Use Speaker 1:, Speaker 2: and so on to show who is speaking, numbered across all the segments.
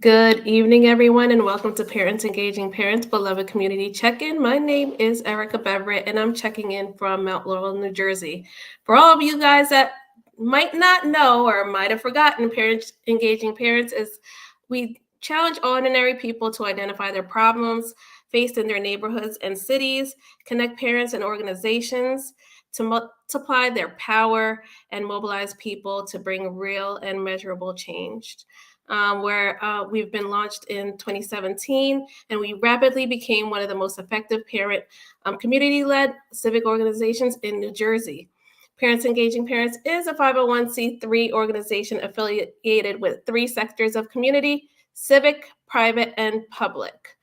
Speaker 1: Good evening, everyone, and welcome to Parents Engaging Parents, Beloved Community Check-in. My name is Erica Beverett, and I'm checking in from Mount Laurel, New Jersey. For all of you guys that might not know or might have forgotten, Parents Engaging Parents is we challenge ordinary people to identify their problems faced in their neighborhoods and cities, connect parents and organizations to multiply their power, and mobilize people to bring real and measurable change. Where we've been launched in 2017, and we rapidly became one of the most effective parent community-led civic organizations in New Jersey. Parents Engaging Parents is a 501c3 organization affiliated with three sectors of community: civic, private, and public.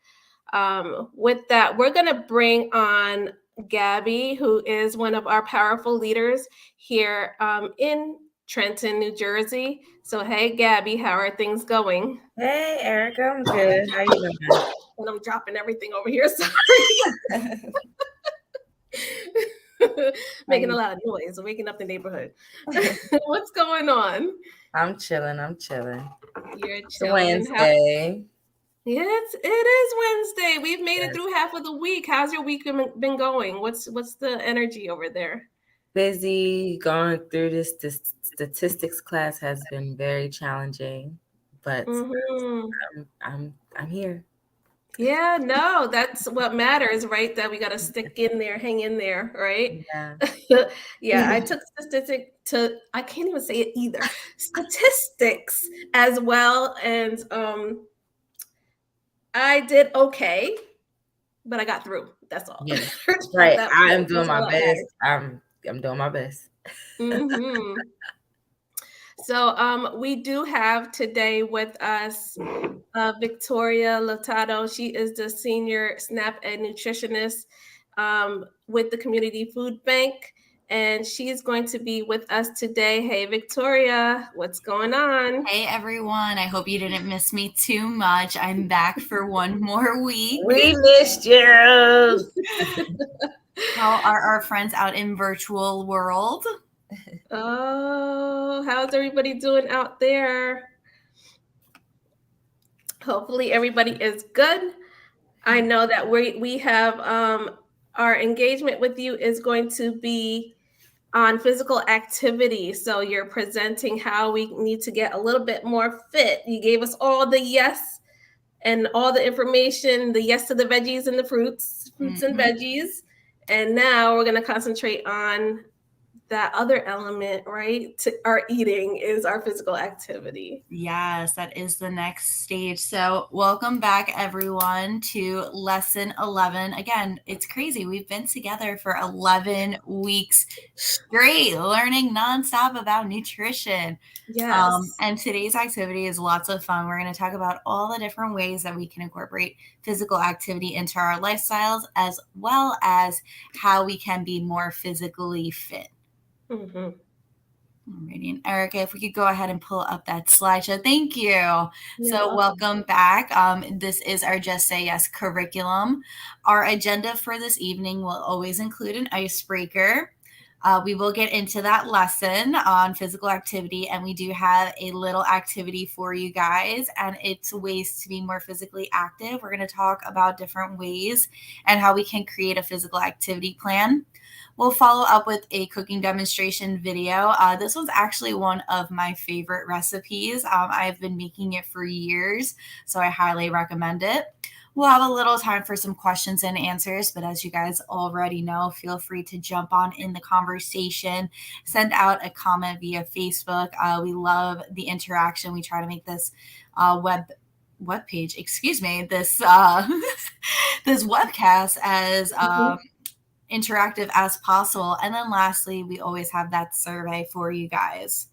Speaker 1: With that, we're going to bring on Gabby, who is one of our powerful leaders here in Trenton, New Jersey. So, hey, Gabby, how are things going?
Speaker 2: Hey, Erica, I'm good. How you doing?
Speaker 1: And I'm dropping everything over here. Sorry.
Speaker 2: How
Speaker 1: Making a
Speaker 2: you?
Speaker 1: lot of noise, waking up the neighborhood. What's going on?
Speaker 2: I'm chilling. I'm chilling.
Speaker 1: You're
Speaker 2: It's
Speaker 1: chilling.
Speaker 2: Wednesday.
Speaker 1: It is Wednesday. We've made it through half of the week. How's your week been going? What's the energy over there?
Speaker 2: Busy going through this statistics class has been very challenging, but
Speaker 1: Mm-hmm.
Speaker 2: I'm here.
Speaker 1: Yeah, no, that's what matters, right? That we got to stick in there, hang in there, right?
Speaker 2: Yeah.
Speaker 1: Yeah, I took I can't even say it either. Statistics as well. And I did okay, but I got through. That's all.
Speaker 2: Yeah.
Speaker 1: At
Speaker 2: Right.
Speaker 1: that
Speaker 2: I am
Speaker 1: point,
Speaker 2: doing
Speaker 1: that's all
Speaker 2: my
Speaker 1: that
Speaker 2: best.
Speaker 1: matters.
Speaker 2: I'm doing my best.
Speaker 1: Hmm. So we do have today with us Victoria Lotato. She is the senior SNAP Ed nutritionist with the Community Food Bank, and she's going to be with us today. Hey, Victoria, what's going on?
Speaker 3: Hey everyone, I hope you didn't miss me too much. I'm back for one more week.
Speaker 2: We missed you.
Speaker 3: How are our friends out in virtual world?
Speaker 1: Oh, how's everybody doing out there? Hopefully, everybody is good. I know that we have our engagement with you is going to be on physical activity. So you're presenting how we need to get a little bit more fit. You gave us all the yes and all the information, the yes to the veggies and the fruits and veggies. And now we're going to concentrate on that other element, right? To our eating is our physical activity.
Speaker 3: Yes, that is the next stage. So, welcome back everyone to lesson 11. Again, it's crazy. We've been together for 11 weeks straight, learning nonstop about nutrition.
Speaker 1: Yes.
Speaker 3: And today's activity is lots of fun. We're going to talk about all the different ways that we can incorporate physical activity into our lifestyles, as well as how we can be more physically fit.
Speaker 1: Mm-hmm.
Speaker 3: Alrighty, and Erica, if we could go ahead and pull up that slideshow. Thank you.
Speaker 1: You're
Speaker 3: So,
Speaker 1: welcome.
Speaker 3: welcome back. This is our Just Say Yes curriculum. Our agenda for this evening will always include an icebreaker. We will get into that lesson on physical activity, and we do have a little activity for you guys, and it's ways to be more physically active. We're going to talk about different ways and how we can create a physical activity plan. We'll follow up with a cooking demonstration video. This was actually one of my favorite recipes. I've been making it for years, so I highly recommend it. We'll have a little time for some questions and answers, but as you guys already know, feel free to jump on in the conversation, send out a comment via Facebook. We love the interaction. We try to make this web page, excuse me, this this webcast as interactive as possible. And then lastly, we always have that survey for you guys.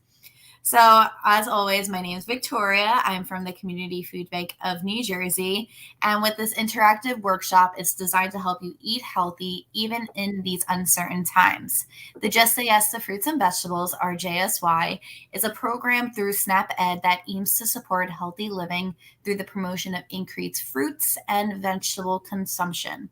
Speaker 3: So, as always, my name is Victoria. I'm from the Community Food Bank of New Jersey. And with this interactive workshop, it's designed to help you eat healthy even in these uncertain times. The Just Say Yes to Fruits and Vegetables, or JSY, is a program through SNAP Ed that aims to support healthy living through the promotion of increased fruits and vegetable consumption.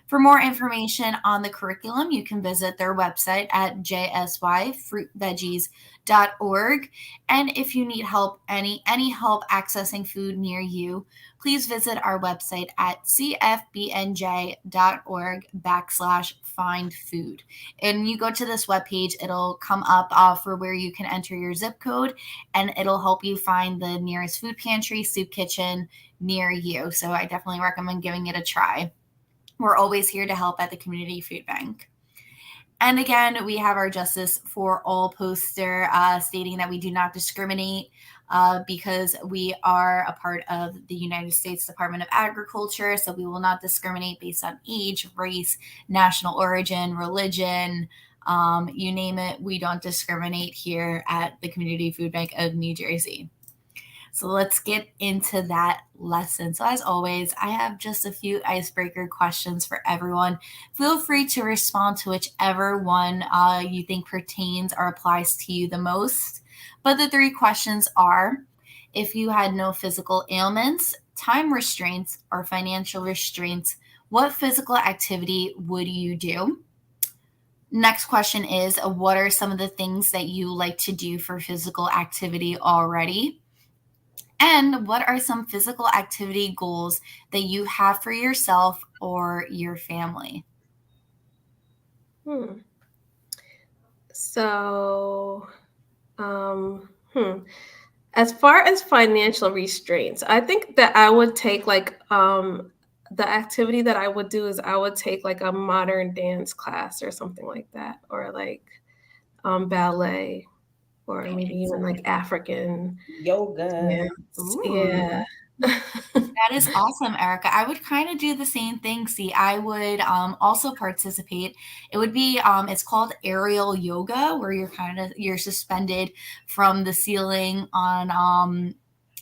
Speaker 3: For more information on the curriculum, you can visit their website at jsyfruitveggies.org. And if you need help, any help accessing food near you, please visit our website at cfbnj.org/find food. And you go to this webpage, it'll come up for where you can enter your zip code, and it'll help you find the nearest food pantry, soup kitchen near you. So I definitely recommend giving it a try. We're always here to help at the Community Food Bank. And again, we have our Justice for All poster stating that we do not discriminate because we are a part of the United States Department of Agriculture. So we will not discriminate based on age, race, national origin, religion, you name it. We don't discriminate here at the Community Food Bank of New Jersey. So let's get into that lesson. So as always, I have just a few icebreaker questions for everyone. Feel free to respond to whichever one you think pertains or applies to you the most. But the 3 questions are, if you had no physical ailments, time restraints, or financial restraints, what physical activity would you do? Next question is, what are some of the things that you like to do for physical activity already? And what are some physical activity goals that you have for yourself or your family?
Speaker 1: So, as far as financial restraints, I think that I would take like the activity that I would do is I would take like a modern dance class or something like that, or like ballet, or maybe even like African
Speaker 2: Yoga.
Speaker 1: dance. Yeah.
Speaker 3: That is awesome, Erica. I would kind of do the same thing. See, I would also participate. It would be it's called aerial yoga, where you're suspended from the ceiling on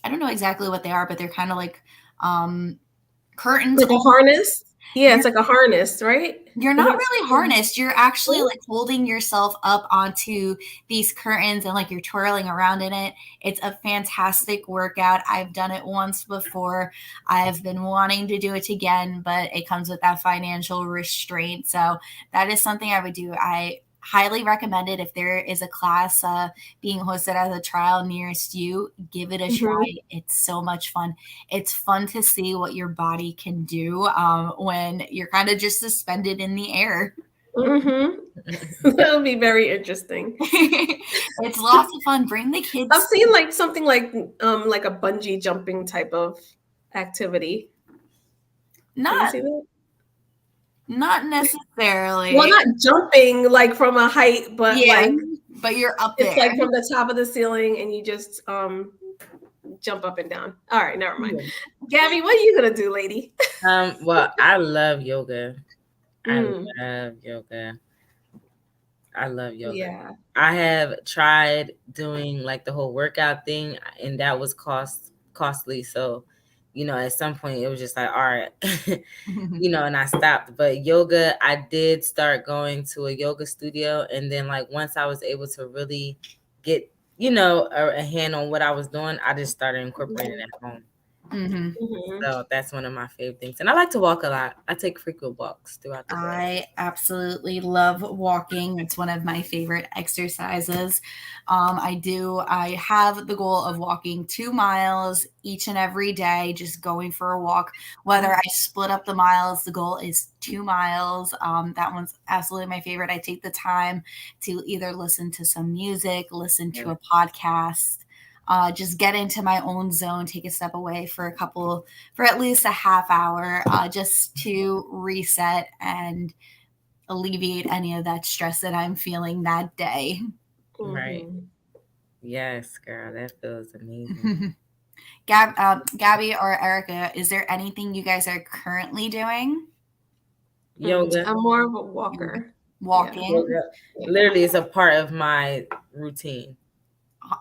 Speaker 3: I don't know exactly what they are, but they're kind of like curtains.
Speaker 1: Like a harness? Yeah, it's like a harness, right?
Speaker 3: You're not really harnessed. You're actually like holding yourself up onto these curtains and like you're twirling around in it. It's a fantastic workout. I've done it once before. I've been wanting to do it again, but it comes with that financial restraint. So that is something I would do. I highly recommend it. If there is a class being hosted as a trial nearest you, give it a try. It's so much fun. It's fun to see what your body can do when you're kind of just suspended in the air.
Speaker 1: That would be very interesting.
Speaker 3: It's lots of fun. Bring the kids.
Speaker 1: I've seen like something like a bungee jumping type of activity.
Speaker 3: Not necessarily.
Speaker 1: Well, not jumping like from a height, but
Speaker 3: but you're up there.
Speaker 1: It's like from the top of the ceiling and you just jump up and down. All right, never mind. Gabby, what are you gonna do, lady?
Speaker 2: Well, I love yoga. I love yoga.
Speaker 1: Yeah.
Speaker 2: I have tried doing like the whole workout thing, and that was costly. So, at some point it was just like, all right, and I stopped. But yoga, I did start going to a yoga studio, and then like once I was able to really get, a hand on what I was doing, I just started incorporating it at home. So that's one of my favorite things. And I like to walk a lot. I take frequent walks throughout the day.
Speaker 3: I absolutely love walking. It's one of my favorite exercises. I have the goal of walking 2 miles each and every day, just going for a walk. Whether I split up the miles, the goal is 2 miles. That one's absolutely my favorite. I take the time to either listen to some music, listen to a podcast, just get into my own zone, take a step away for at least a half hour, just to reset and alleviate any of that stress that I'm feeling that day.
Speaker 2: Right. Yes, girl, that feels amazing.
Speaker 3: Gabby or Erica, is there anything you guys are currently doing?
Speaker 2: Yoga.
Speaker 1: I'm more of a walker.
Speaker 3: Walking.
Speaker 2: Yoga literally is a part of my routine.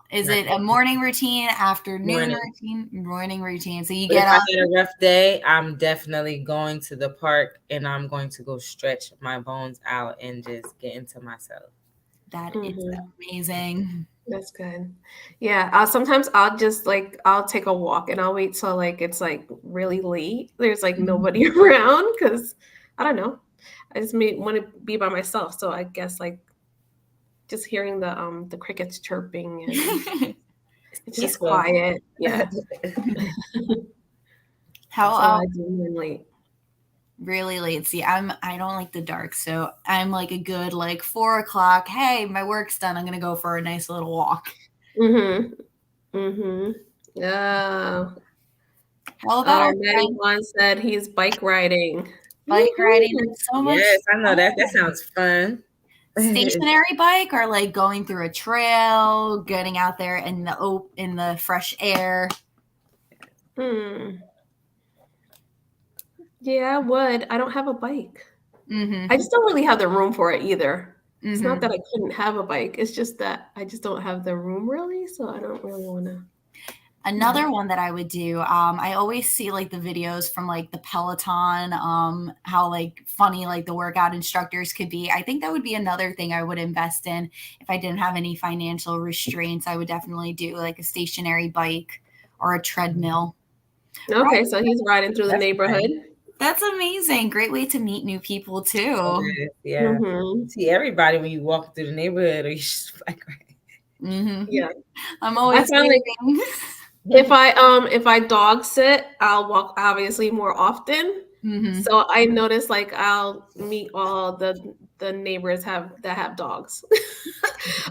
Speaker 3: Is it a morning routine, afternoon routine, morning routine? So
Speaker 2: if I had a rough day, I'm definitely going to the park and I'm going to go stretch my bones out and just get into myself.
Speaker 3: That is amazing.
Speaker 1: That's good. Yeah. Sometimes I'll take a walk and I'll wait till like it's like really late. There's like nobody around because I don't know. I just want to be by myself. So I guess like just hearing the crickets chirping and it's just
Speaker 2: Peaceful.
Speaker 1: quiet. Yeah. That's all
Speaker 3: How
Speaker 1: I do normally.
Speaker 3: really late? See, I don't like the dark, so I'm like a good like 4 o'clock. Hey, my work's done. I'm gonna go for a nice little walk.
Speaker 1: Mm-hmm. Mm-hmm. Yeah.
Speaker 3: How about
Speaker 1: Oh,
Speaker 3: our
Speaker 1: Maddie
Speaker 3: friend
Speaker 1: Juan said he's bike riding.
Speaker 3: bike riding?
Speaker 1: Woohoo.
Speaker 3: That's so much
Speaker 2: Yes, I know that. That
Speaker 3: fun.
Speaker 2: sounds fun.
Speaker 3: Stationary bike or like going through a trail, getting out there in the fresh air.
Speaker 1: Hmm. Yeah, I would. I don't have a bike.
Speaker 3: Mm-hmm.
Speaker 1: I just don't really have the room for it either. It's not
Speaker 3: Mm-hmm.
Speaker 1: that I couldn't have a bike. It's just that I just don't have the room really, so I don't really want to.
Speaker 3: Another one that I would do, I always see like the videos from like the Peloton, how like funny like the workout instructors could be. I think that would be another thing I would invest in if I didn't have any financial restraints. I would definitely do like a stationary bike or a treadmill.
Speaker 1: Okay, so he's riding through the
Speaker 2: That's
Speaker 1: neighborhood.
Speaker 2: nice.
Speaker 3: That's amazing. Great way to meet new people too.
Speaker 2: It is, yeah.
Speaker 1: Mm-hmm.
Speaker 2: See everybody when you walk through the neighborhood or you just like
Speaker 3: Mm-hmm.
Speaker 1: Yeah,
Speaker 3: I'm
Speaker 1: I
Speaker 3: always
Speaker 1: found like
Speaker 3: waving.
Speaker 1: if I dog sit, I'll walk obviously more often.
Speaker 3: Mm-hmm.
Speaker 1: So I notice like I'll meet all the neighbors that have dogs.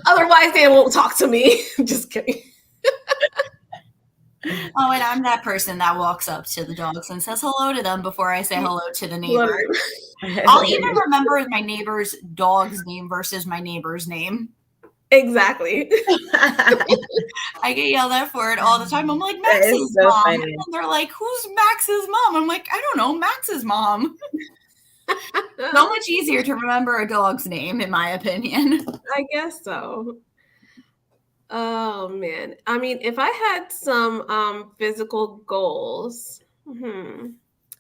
Speaker 1: Otherwise, they won't talk to me. Just kidding.
Speaker 3: Oh, and I'm that person that walks up to the dogs and says hello to them before I say hello to the neighbor. I'll even remember my neighbor's dog's name versus my neighbor's name.
Speaker 1: Exactly.
Speaker 3: I get yelled at for it all the time. I'm like,
Speaker 2: That is
Speaker 3: Max's
Speaker 2: so
Speaker 3: mom.
Speaker 2: funny.
Speaker 3: And they're like, who's Max's mom? I'm like, I don't know, Max's mom. So much easier to remember a dog's name, in my opinion.
Speaker 1: I guess so. Oh man. I mean, if I had some physical goals,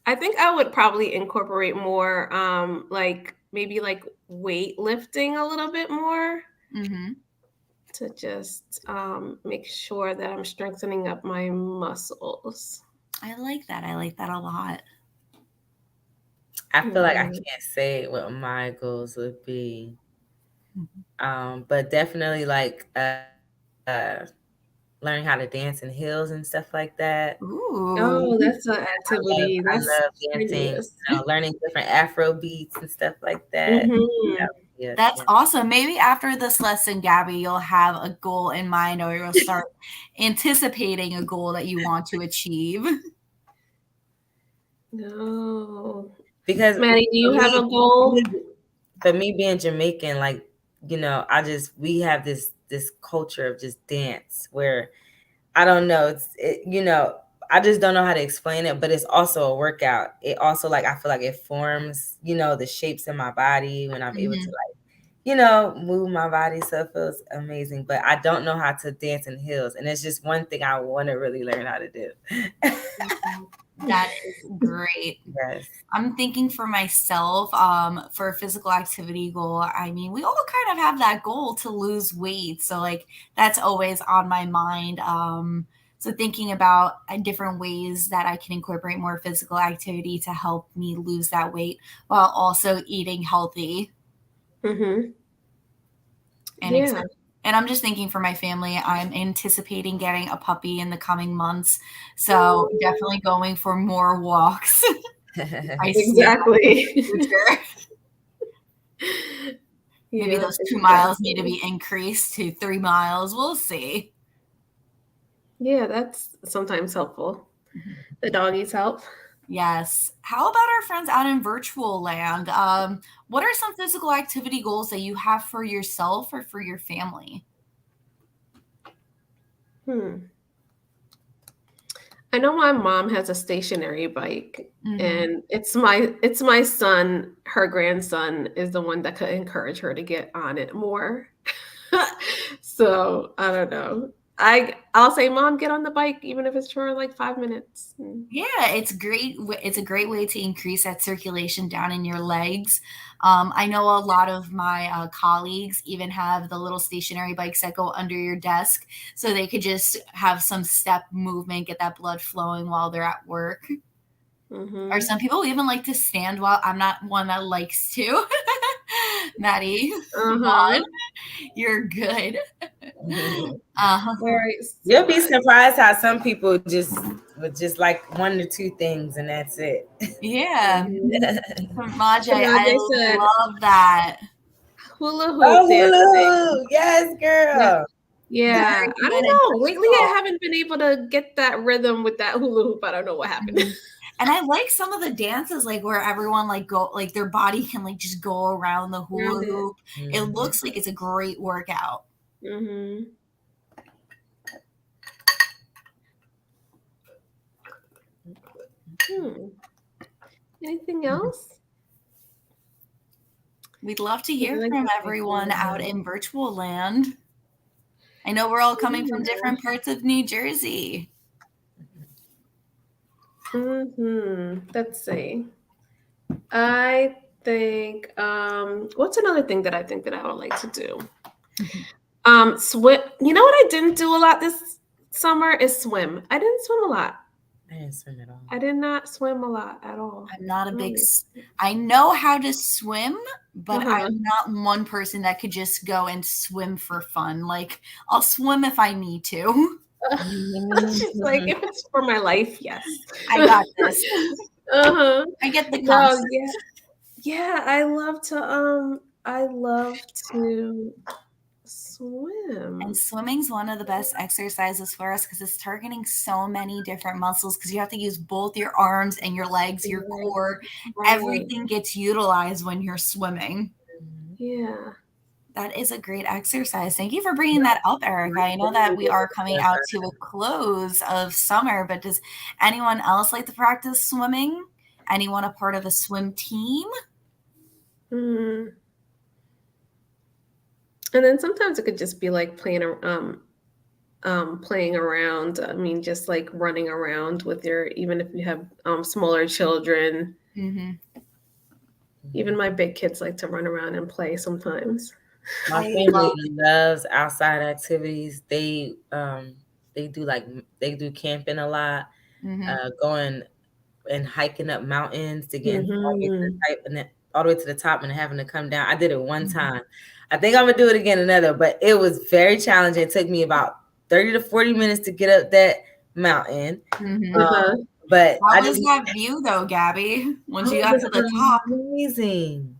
Speaker 1: I think I would probably incorporate more like maybe like weightlifting a little bit more
Speaker 3: Mm-hmm.
Speaker 1: to just make sure that I'm strengthening up my muscles.
Speaker 3: I like that. I like that a lot.
Speaker 2: I feel like I
Speaker 1: Mhm.
Speaker 2: can't say what my goals would be. But definitely like learning how to dance in heels and stuff like that.
Speaker 3: Ooh.
Speaker 1: Oh, that's an
Speaker 2: I
Speaker 1: activity. That's
Speaker 2: love dancing,
Speaker 1: strenuous.
Speaker 2: learning different Afro beats and stuff like that.
Speaker 1: Hmm.
Speaker 2: Yeah, yeah,
Speaker 3: That's
Speaker 2: yeah.
Speaker 3: awesome. Maybe after this lesson, Gabby, you'll have a goal in mind or you'll start anticipating a goal that you want to achieve.
Speaker 1: No.
Speaker 2: Because
Speaker 1: Maddie, do
Speaker 2: for
Speaker 1: you have a
Speaker 2: me,
Speaker 1: goal?
Speaker 2: for me being Jamaican, like we have this culture of just dance where I don't know, I just don't know how to explain it, but it's also a workout. It also like I feel like it forms, the shapes in my body when I'm able to
Speaker 3: Mhm.
Speaker 2: like, move my body, so it feels amazing. But I don't know how to dance in heels, and it's just one thing I want to really learn how to do.
Speaker 3: That is great.
Speaker 2: Yes.
Speaker 3: I'm thinking for myself, for a physical activity goal. I mean, we all kind of have that goal to lose weight. So, like, that's always on my mind. So, thinking about different ways that I can incorporate more physical activity to help me lose that weight while also eating healthy.
Speaker 1: Hmm.
Speaker 3: And
Speaker 1: Yeah.
Speaker 3: and I'm just thinking for my family, I'm anticipating getting a puppy in the coming months. So,
Speaker 1: Oh,
Speaker 3: definitely going for more walks. I see that
Speaker 1: exactly.
Speaker 3: in the future. Maybe
Speaker 1: Yeah,
Speaker 3: those 2 miles need to
Speaker 1: exactly.
Speaker 3: be increased to 3 miles. We'll see.
Speaker 1: Yeah, that's sometimes helpful. The doggies help.
Speaker 3: Yes. How about our friends out in virtual land? What are some physical activity goals that you have for yourself or for your family?
Speaker 1: Hmm. I know my mom has a stationary bike,
Speaker 3: Mm-hmm.
Speaker 1: and it's my son, her grandson is the one that could encourage her to get on it more. So I don't know. I'll say, Mom, get on the bike, even if it's for like 5 minutes.
Speaker 3: Yeah, it's great. It's a great way to increase that circulation down in your legs. I know a lot of my colleagues even have the little stationary bikes that go under your desk, so they could just have some step movement, get that blood flowing while they're at work. Or some people even like to stand while I'm not one that likes to. Maddie, Vaughn, you're good.
Speaker 1: All right.
Speaker 2: You'll be surprised how some people just with just like one or two things and that's it.
Speaker 3: Yeah. Majay,
Speaker 1: So
Speaker 3: I
Speaker 1: they said
Speaker 3: love that.
Speaker 1: hula hoop
Speaker 2: Oh,
Speaker 1: dancing.
Speaker 2: hula! Yes, girl.
Speaker 1: Yeah,
Speaker 3: Very
Speaker 1: I
Speaker 3: good
Speaker 1: don't
Speaker 3: and
Speaker 1: know. Lately, I
Speaker 3: peaceful.
Speaker 1: haven't been able to get that rhythm with that hula hoop. I don't know what happened.
Speaker 3: And I like some of the dances, like where everyone like go, like their body can like just go around the hula
Speaker 1: Around it.
Speaker 3: hoop. It looks like it's a great workout.
Speaker 1: Mm-hmm. Anything else?
Speaker 3: We'd love to
Speaker 1: I
Speaker 3: hear
Speaker 1: like
Speaker 3: from
Speaker 1: that
Speaker 3: everyone
Speaker 1: hula
Speaker 3: out
Speaker 1: hoop.
Speaker 3: in virtual land. I know we're all coming from different parts of New Jersey.
Speaker 1: Let's see. I think what's another thing that I think that I would like to do? Swim. You know what I didn't do a lot this summer is swim. I didn't swim a lot.
Speaker 2: I didn't swim at all.
Speaker 1: I did not swim a lot at all.
Speaker 3: I'm not a big. I know how to swim, but
Speaker 1: Uh-huh.
Speaker 3: I'm not one person that could just go and swim for fun. Like I'll swim if I need to.
Speaker 1: She's like, if it's for my life, yes.
Speaker 3: I got this.
Speaker 1: Uh-huh.
Speaker 3: I get the
Speaker 1: No,
Speaker 3: concept.
Speaker 1: yeah. I love to swim.
Speaker 3: And swimming's one of the best exercises for us because it's targeting so many different muscles because you have to use both your arms and your legs, your core.
Speaker 1: Right.
Speaker 3: Everything gets utilized when you're swimming.
Speaker 1: Yeah.
Speaker 3: That is a great exercise. Thank you for bringing that up, Erica. I know that we are coming out to a close of summer, but does anyone else like to practice swimming? Anyone a part of a swim team?
Speaker 1: And then sometimes it could just be like playing around. I mean, just like running around with even if you have smaller children.
Speaker 3: Mm-hmm.
Speaker 1: Even my big kids like to run around and play sometimes.
Speaker 2: My family loves outside activities. They do camping a lot, going and hiking up mountains to get all the way to the top and having to come down. I did it one time. I think I'm gonna do it again another, but it was very challenging. It took me about 30 to 40 minutes to get up that mountain. But
Speaker 3: how was that view though, Gabby? Once you got to the top,
Speaker 2: amazing.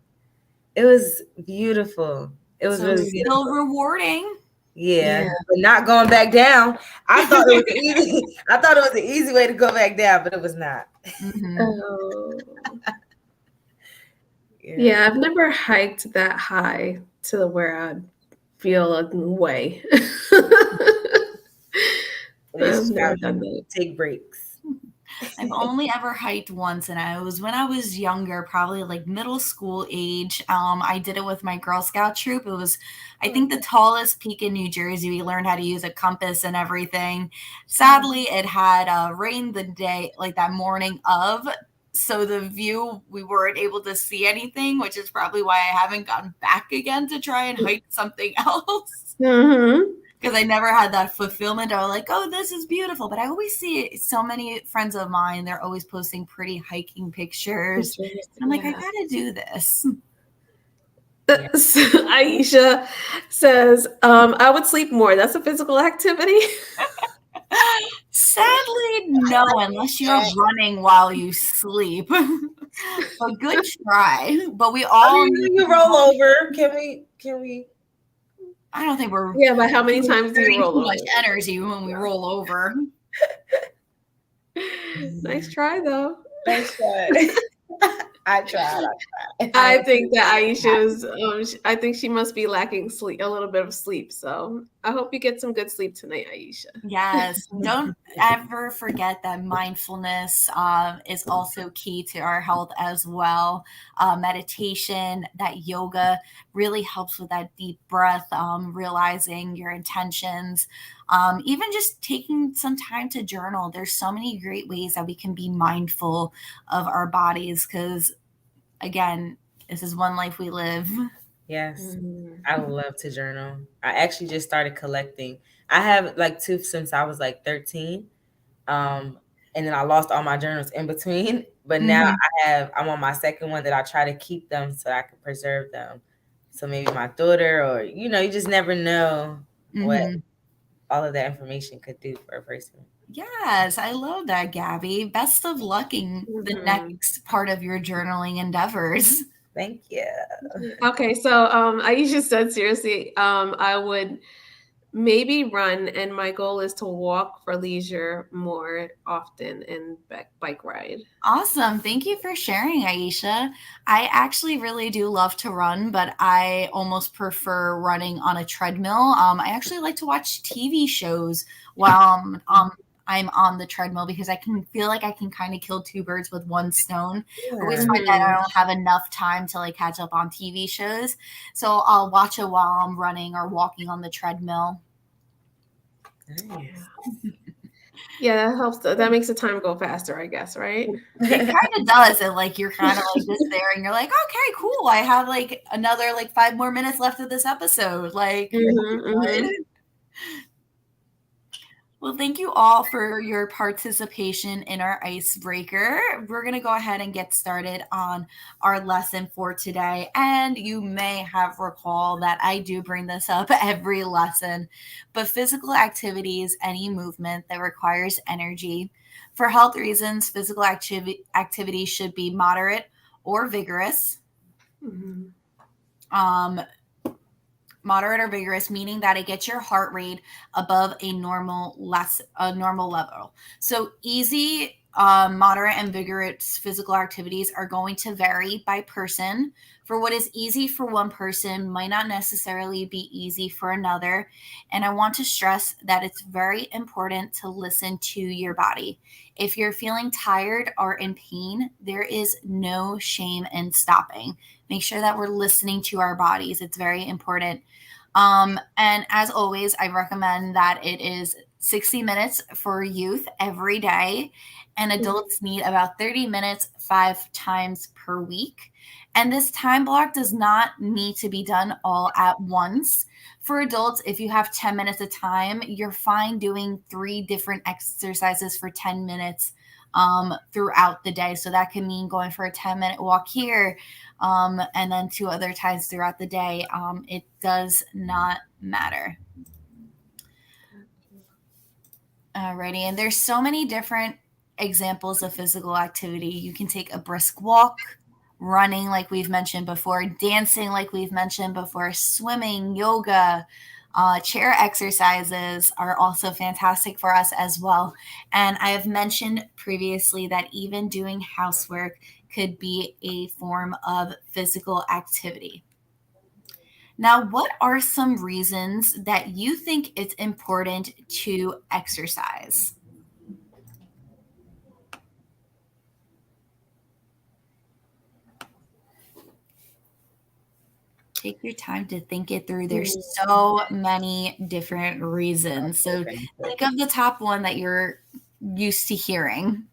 Speaker 2: It was beautiful. It was really beautiful.
Speaker 3: Still rewarding.
Speaker 2: Yeah, but not going back down. I thought it was easy. I thought it was an easy way to go back down, but it was not.
Speaker 1: Yeah, I've never hiked that high to where I'd feel a way. I've never done that.
Speaker 2: Take breaks.
Speaker 3: I've only ever hiked once, and it was when I was younger, probably like middle school age. I did it with my Girl Scout troop. It was, I think, the tallest peak in New Jersey. We learned how to use a compass and everything. Sadly, it had rained the day, like that morning of. So the view, we weren't able to see anything, which is probably why I haven't gone back again to try and hike something else. Because I never had that fulfillment of like, oh, this is beautiful. But I always see so many friends of mine, they're always posting pretty hiking pictures. I'm like, I gotta do this.
Speaker 1: Aisha says, I would sleep more. That's a physical activity.
Speaker 3: Sadly, no, unless you're running while you sleep. A good try. But we all
Speaker 2: need to roll over. Can we?
Speaker 3: I don't think we're.
Speaker 1: Yeah, but how many times do you roll over?
Speaker 3: Too much energy when we roll over.
Speaker 1: Nice try, though.
Speaker 2: Nice try. I tried.
Speaker 1: I think that Aisha's. I think she must be lacking sleep, a little bit of sleep. So I hope you get some good sleep tonight, Aisha.
Speaker 3: Yes. Don't ever forget that mindfulness is also key to our health as well. Meditation, that yoga really helps with that deep breath, realizing your intentions. Even just taking some time to journal. There's so many great ways that we can be mindful of our bodies because, again, this is one life we live.
Speaker 2: Yes, I love to journal. I actually just started collecting. I have like two since I was like 13. and then I lost all my journals in between. But now
Speaker 3: Mhm.
Speaker 2: I'm on my second one that I try to keep them so I can preserve them. So maybe my daughter, or you just never know what
Speaker 3: Mhm.
Speaker 2: all of that information could do for a person.
Speaker 3: Yes, I love that, Gabby. Best of luck in the
Speaker 1: Mhm.
Speaker 3: next part of your journaling endeavors.
Speaker 2: Thank you.
Speaker 1: Okay, so Aisha said seriously, I would maybe run, and my goal is to walk for leisure more often and bike ride.
Speaker 3: Awesome. Thank you for sharing, Aisha. I actually really do love to run, but I almost prefer running on a treadmill. I actually like to watch TV shows while I'm on the treadmill because I can feel like I can kind of kill two birds with one stone. I always
Speaker 2: Yeah.
Speaker 3: find that I
Speaker 1: Mhm.
Speaker 3: don't have enough time to like catch up on TV shows. So I'll watch it while I'm running or walking on the treadmill.
Speaker 2: Nice.
Speaker 1: Yeah, that helps. That makes the time go faster, I guess, right?
Speaker 3: It kind of does. And like you're kind of like just there and you're like, okay, cool. I have like another like 5 more minutes left of this episode. Like,
Speaker 1: Mhm.
Speaker 3: good. Well, thank you all for your participation in our icebreaker. We're going to go ahead and get started on our lesson for today. And you may have recall that I do bring this up every lesson, but physical activities, any movement that requires energy. For health reasons, physical activity should be moderate or vigorous.
Speaker 1: Mhm.
Speaker 3: Um, Moderate or vigorous, meaning that it gets your heart rate above a normal level. So easy, moderate, and vigorous physical activities are going to vary by person. For what is easy for one person might not necessarily be easy for another. And I want to stress that it's very important to listen to your body. If you're feeling tired or in pain, there is no shame in stopping. Make sure that we're listening to our bodies. It's very important. And as always, I recommend that it is 60 minutes for youth every day, and adults need about 30 minutes 5 times per week. And this time block does not need to be done all at once. For adults, if you have 10 minutes of time, you're fine doing 3 different exercises for 10 minutes throughout the day. So that can mean going for a 10-minute walk here, and then 2 other times throughout the day. It does not matter. Alrighty, and there's so many different examples of physical activity. You can take a brisk walk, running, like we've mentioned before, dancing, like we've mentioned before, swimming, yoga, chair exercises are also fantastic for us as well. And I have mentioned previously that even doing housework could be a form of physical activity. Now, what are some reasons that you think it's important to exercise? Take your time to think it through. There's
Speaker 1: Mhm.
Speaker 3: so many different reasons. So think of the top one that you're used to hearing.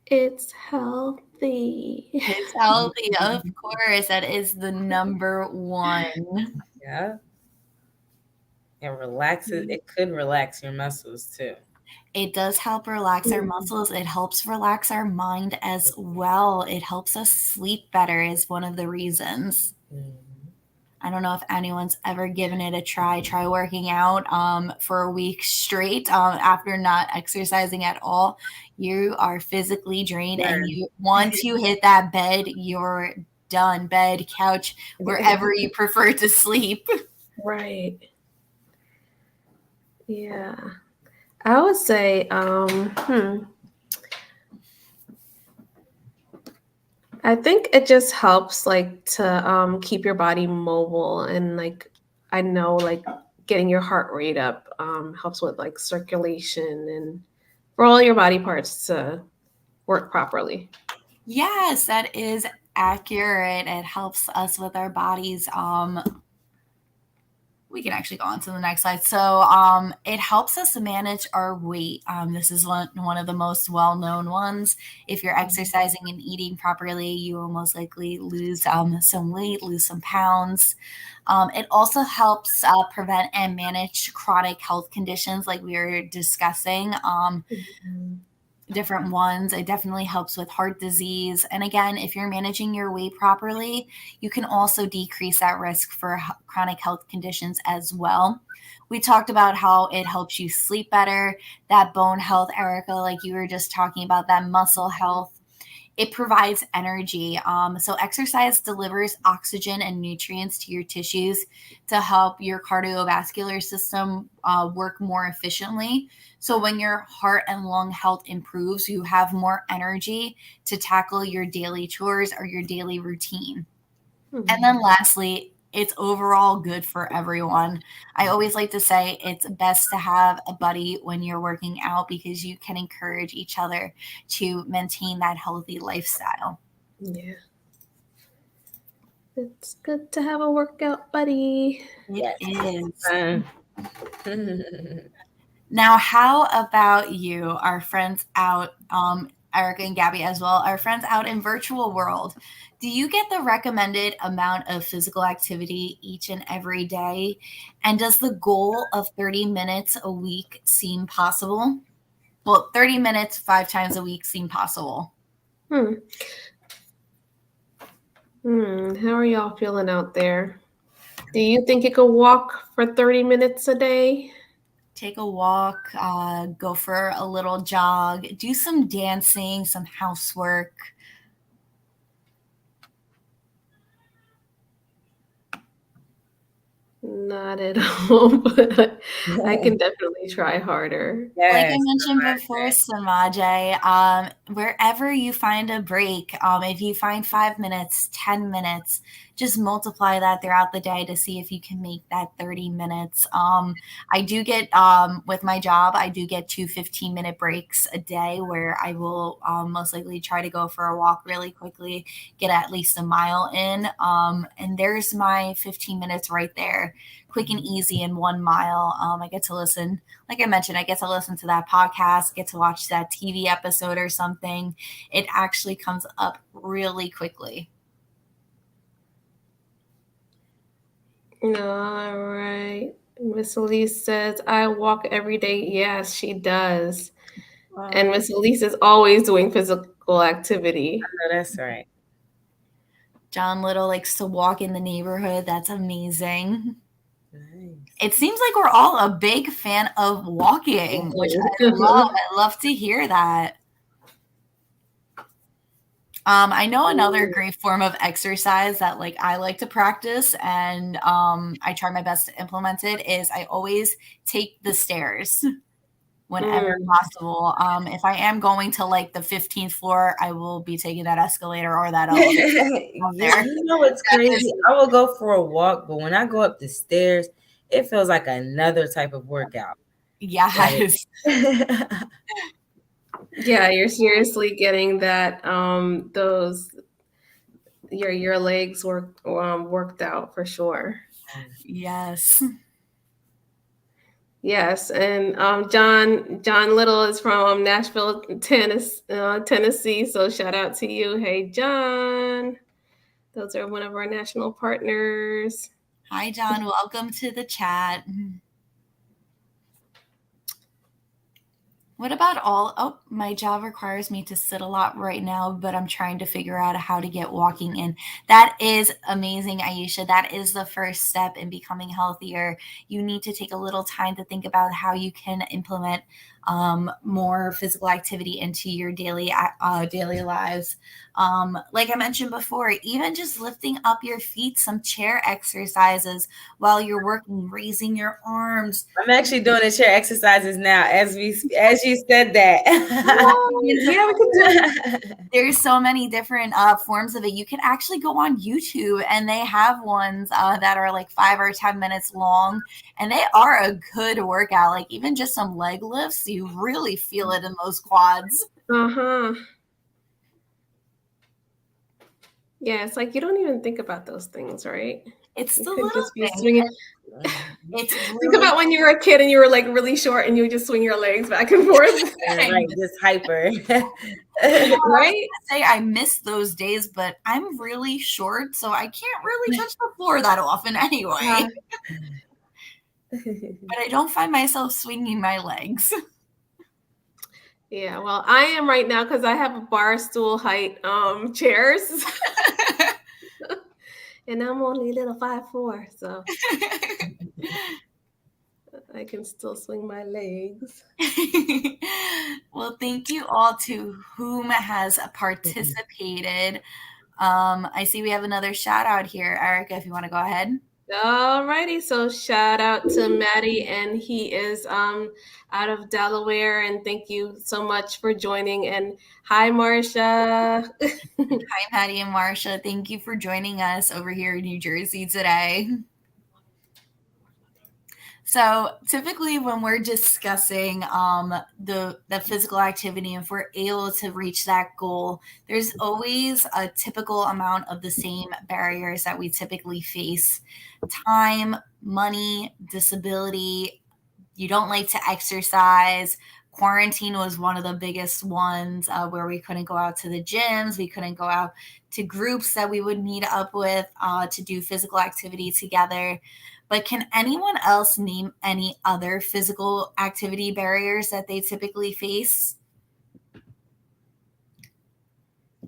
Speaker 1: It's healthy.
Speaker 3: It's healthy, of course. That is the number one.
Speaker 2: Yeah. It relaxes. It could relax your muscles too.
Speaker 3: It does help relax our muscles. It helps relax our mind as well. It helps us sleep better, is one of the reasons.
Speaker 2: Mhm.
Speaker 3: I don't know if anyone's ever given it a try. Try working out for a week straight after not exercising at all. You are physically drained, and you once you hit that bed, you're done. Bed, couch, wherever you prefer to sleep.
Speaker 1: Right. Yeah. I would say, I think it just helps like to keep your body mobile, and like I know like getting your heart rate up helps with like circulation and for all your body parts to work properly.
Speaker 3: Yes, that is accurate. It helps us with our bodies We can actually go on to the next slide. So it helps us manage our weight. This is one of the most well-known ones. If you're exercising and eating properly, you will most likely lose some weight, lose some pounds. It also helps prevent and manage chronic health conditions like we were discussing. Different ones. It definitely helps with heart disease. And again, if you're managing your weight properly, you can also decrease that risk for chronic health conditions as well. We talked about how it helps you sleep better, that bone health, Erica, like you were just talking about, that muscle health. It provides energy. So exercise delivers oxygen and nutrients to your tissues to help your cardiovascular system work more efficiently. So when your heart and lung health improves, you have more energy to tackle your daily chores or your daily routine. And then lastly, it's overall good for everyone. I always like to say it's best to have a buddy when you're working out because you can encourage each other to maintain that healthy lifestyle.
Speaker 1: Yeah. It's good to have a workout buddy.
Speaker 3: It is.
Speaker 2: Fun.
Speaker 3: Now, how about you, our friends out, Erica and Gabby as well, our friends out in virtual world? Do you get the recommended amount of physical activity each and every day? And does the goal of 30 minutes a week seem possible? Well, 30 minutes 5 times a week seem possible.
Speaker 1: How are y'all feeling out there? Do you think you could walk for 30 minutes a day?
Speaker 3: Take a walk, go for a little jog, do some dancing, some housework.
Speaker 1: Not at all, but I can definitely try harder.
Speaker 3: Like I
Speaker 2: Yes,
Speaker 3: mentioned
Speaker 2: I
Speaker 3: before,
Speaker 2: agree.
Speaker 3: Samajay, wherever you find a break, if you find 5 minutes, 10 minutes, just multiply that throughout the day to see if you can make that 30 minutes. I do get, with my job, I do get 2 15-minute breaks a day where I will most likely try to go for a walk really quickly, get at least a mile in. And there's my 15 minutes right there, quick and easy in 1 mile. I get to listen, like I mentioned, I get to listen to that podcast, get to watch that TV episode or something. It actually comes up really quickly.
Speaker 1: All right. Miss Elise says, I walk every day. Yes, she does. And Miss Elise is always doing physical activity.
Speaker 2: Oh, that's right.
Speaker 3: John Little likes to walk in the neighborhood. That's amazing.
Speaker 2: Nice.
Speaker 3: It seems like we're all a big fan of walking, which I love. I love to hear that. I know another great form of exercise that like I like to practice and I try my best to implement it is I always take the stairs whenever possible. If I am going to like the 15th floor, I will be taking that escalator or that elevator.
Speaker 2: Yeah, you know what's crazy? I will go for a walk, but when I go up the stairs, it feels like another type of workout.
Speaker 3: Yes.
Speaker 1: Yeah, you're seriously getting that those your legs worked out for sure.
Speaker 3: Yes.
Speaker 1: Yes, and John Little is from Nashville, Tennessee. So shout out to you. Hey, John. Those are one of our national partners.
Speaker 3: Hi, John. Welcome to the chat. What about my job requires me to sit a lot right now, but I'm trying to figure out how to get walking in. That is amazing, Aisha. That is the first step in becoming healthier. You need to take a little time to think about how you can implement more physical activity into your daily lives. Like I mentioned before, even just lifting up your feet, some chair exercises while you're working, raising your arms.
Speaker 2: I'm actually doing the chair exercises now as you said that.
Speaker 3: Yeah, we can do it. There's so many different forms of it. You can actually go on YouTube and they have ones that are like 5 or 10 minutes long, and they are a good workout. Like even just some leg lifts, you really feel it in those quads.
Speaker 1: Yeah, it's like you don't even think about those things, right?
Speaker 3: It's
Speaker 1: You
Speaker 3: the
Speaker 1: could
Speaker 3: little
Speaker 1: just be
Speaker 3: things.
Speaker 1: swinging.
Speaker 3: It's
Speaker 1: Think
Speaker 3: really
Speaker 1: about when you were a kid and you were like really short and you would just swing your legs back and forth,
Speaker 2: Right, just hyper.
Speaker 3: I know, I was
Speaker 1: right?
Speaker 3: gonna say I miss those days, but I'm really short, so I can't really touch the floor that often anyway. But I don't find myself swinging my legs.
Speaker 1: Yeah, well, I am right now because I have a bar stool height chairs, and I'm only a little 5'4", so I can still swing my legs.
Speaker 3: Well, thank you all to whom has participated. I see we have another shout out here, Erica, if you want to go ahead.
Speaker 1: Alrighty, so shout out to Maddie, and he is out of Delaware, and thank you so much for joining. And hi, Marcia.
Speaker 3: Hi, Patty and Marcia. Thank you for joining us over here in New Jersey today. So typically when we're discussing the physical activity, and if we're able to reach that goal, there's always a typical amount of the same barriers that we typically face: time, money, disability. You don't like to exercise. Quarantine was one of the biggest ones, where we couldn't go out to the gyms. We couldn't go out to groups that we would meet up with to do physical activity together. But can anyone else name any other physical activity barriers that they typically face?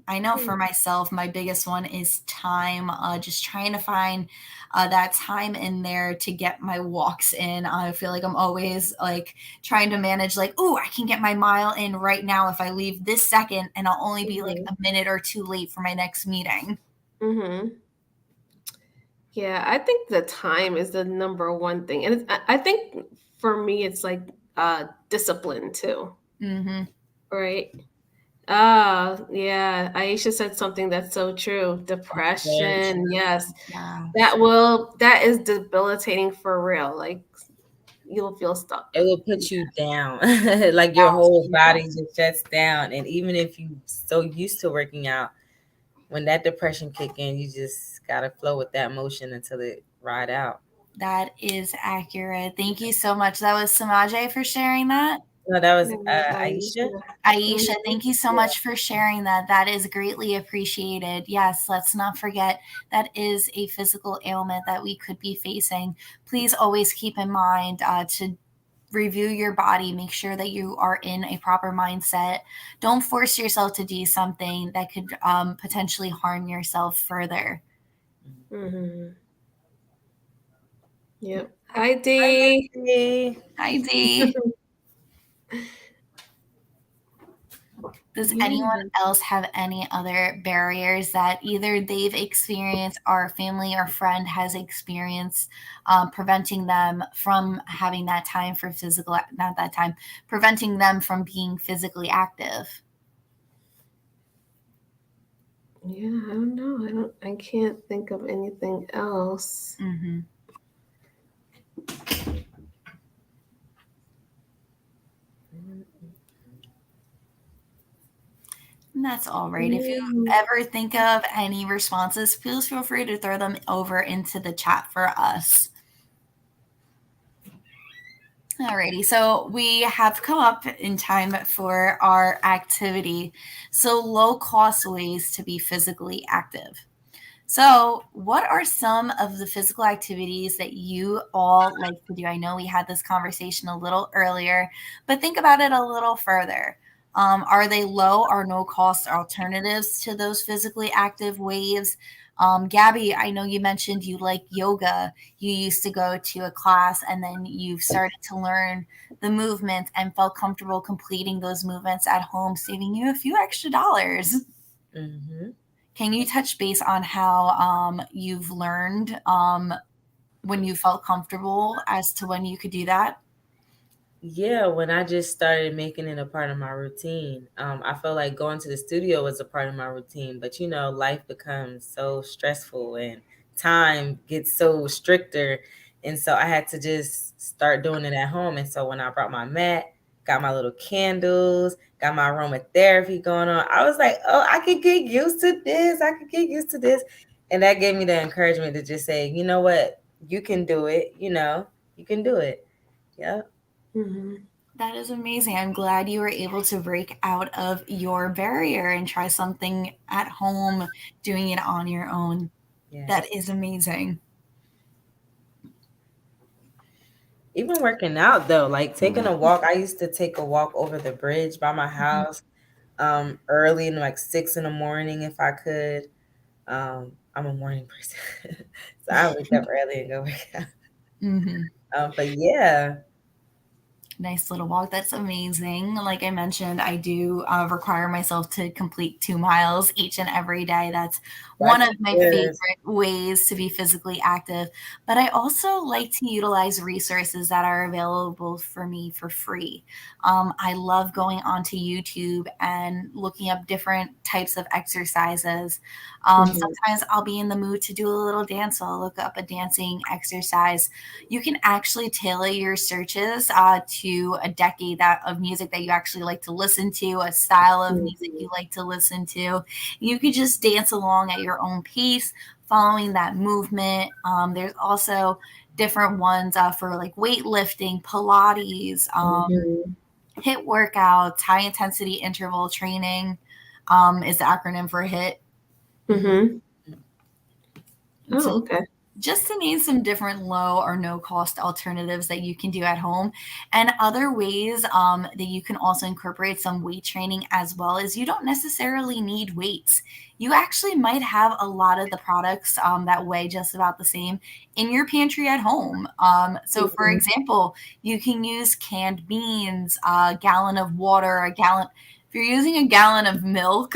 Speaker 3: I know for myself, my biggest one is time. Just trying to find that time in there to get my walks in. I feel like I'm always like trying to manage, like, oh, I can get my mile in right now if I leave this second, and I'll only be like a minute or two late for my next meeting.
Speaker 1: Mm-hmm. Yeah, I think the time is the number one thing, and I think for me it's like discipline too,
Speaker 3: Mm-hmm.
Speaker 1: right? Yeah, Aisha said something that's so true.
Speaker 2: Very
Speaker 1: Depression,
Speaker 2: true.
Speaker 1: yes,
Speaker 3: Yeah.
Speaker 1: that is debilitating for real. Like you'll feel stuck.
Speaker 2: It will put you down. Like your whole body just shuts down. And even if you so used to working out, when that depression kick in, you just gotta flow with that motion until it ride out.
Speaker 3: That is accurate. Thank you so much. That was Samaje for sharing that.
Speaker 2: No, that was Aisha.
Speaker 1: Aisha.
Speaker 3: Aisha,
Speaker 1: Mhm.
Speaker 3: thank you so much for sharing that. That is greatly appreciated. Yes, let's not forget that is a physical ailment that we could be facing. Please always keep in mind to review your body, make sure that you are in a proper mindset. Don't force yourself to do something that could potentially harm yourself further.
Speaker 1: Mhm. Yep. Hi, Dee.
Speaker 2: Hey.
Speaker 3: Hi, Dee. Does anyone else have any other barriers that either they've experienced or a family or friend has experienced, preventing them from having that time for physical, not that time, preventing them from being physically active?
Speaker 1: Yeah, I don't know. I can't think of anything else.
Speaker 3: Mm-hmm. And that's all right. If you ever think of any responses, please feel free to throw them over into the chat for us. Alrighty, so we have come up in time for our activity. So low cost ways to be physically active. So what are some of the physical activities that you all like to do? I know we had this conversation a little earlier, but think about it a little further. Are they low or no cost alternatives to those physically active ways? Gabby, I know you mentioned you like yoga. You used to go to a class and then you started to learn the movements and felt comfortable completing those movements at home, saving you a few extra dollars.
Speaker 2: Mm-hmm.
Speaker 3: Can you touch base on how you've learned when you felt comfortable as to when you could do that?
Speaker 2: Yeah, when I just started making it a part of my routine, I felt like going to the studio was a part of my routine. But life becomes so stressful and time gets so stricter, and so I had to just start doing it at home. And so when I brought my mat, got my little candles, got my aromatherapy going on, I was like, oh, I could get used to this. I could get used to this. And that gave me the encouragement to just say, you know what, you can do it. You can do it. Yeah.
Speaker 1: Mm-hmm.
Speaker 3: That is amazing. I'm glad you were able to break out of your barrier and try something at home, doing it on your own. That
Speaker 2: Yes.
Speaker 3: is amazing.
Speaker 2: Even working out though, like taking a walk. I used to take a walk over the bridge by my
Speaker 3: Mhm.
Speaker 2: house, early in like 6 in the morning if I could. I'm a morning person, so I wake up early and go work out.
Speaker 3: Mhm.
Speaker 2: But yeah,
Speaker 3: Nice little walk. That's amazing. Like I mentioned, I do require myself to complete 2 miles each and every day. That's one
Speaker 2: that's
Speaker 3: of my
Speaker 2: good.
Speaker 3: favorite ways to be physically active. But I also like to utilize resources that are available for me for free. I love going onto YouTube and looking up different types of exercises.
Speaker 1: Mm-hmm.
Speaker 3: Sometimes I'll be in the mood to do a little dance, so I'll look up a dancing exercise. You can actually tailor your searches to a decade of music that you actually like to listen to, a style of music you like to listen to. You could just dance along at your own pace, following that movement. There's also different ones for like weightlifting, Pilates,
Speaker 1: Mm-hmm.
Speaker 3: HIT workouts, high intensity interval training is the acronym for HIT.
Speaker 1: Mm-hmm.
Speaker 3: So
Speaker 1: Oh, okay.
Speaker 3: just to name some different low or no cost alternatives that you can do at home, and other ways that you can also incorporate some weight training as well. Is you don't necessarily need weights. You actually might have a lot of the products that weigh just about the same in your pantry at home. So for
Speaker 1: Mm-hmm.
Speaker 3: example, you can use canned beans, a gallon of water, a gallon. If you're using a gallon of milk,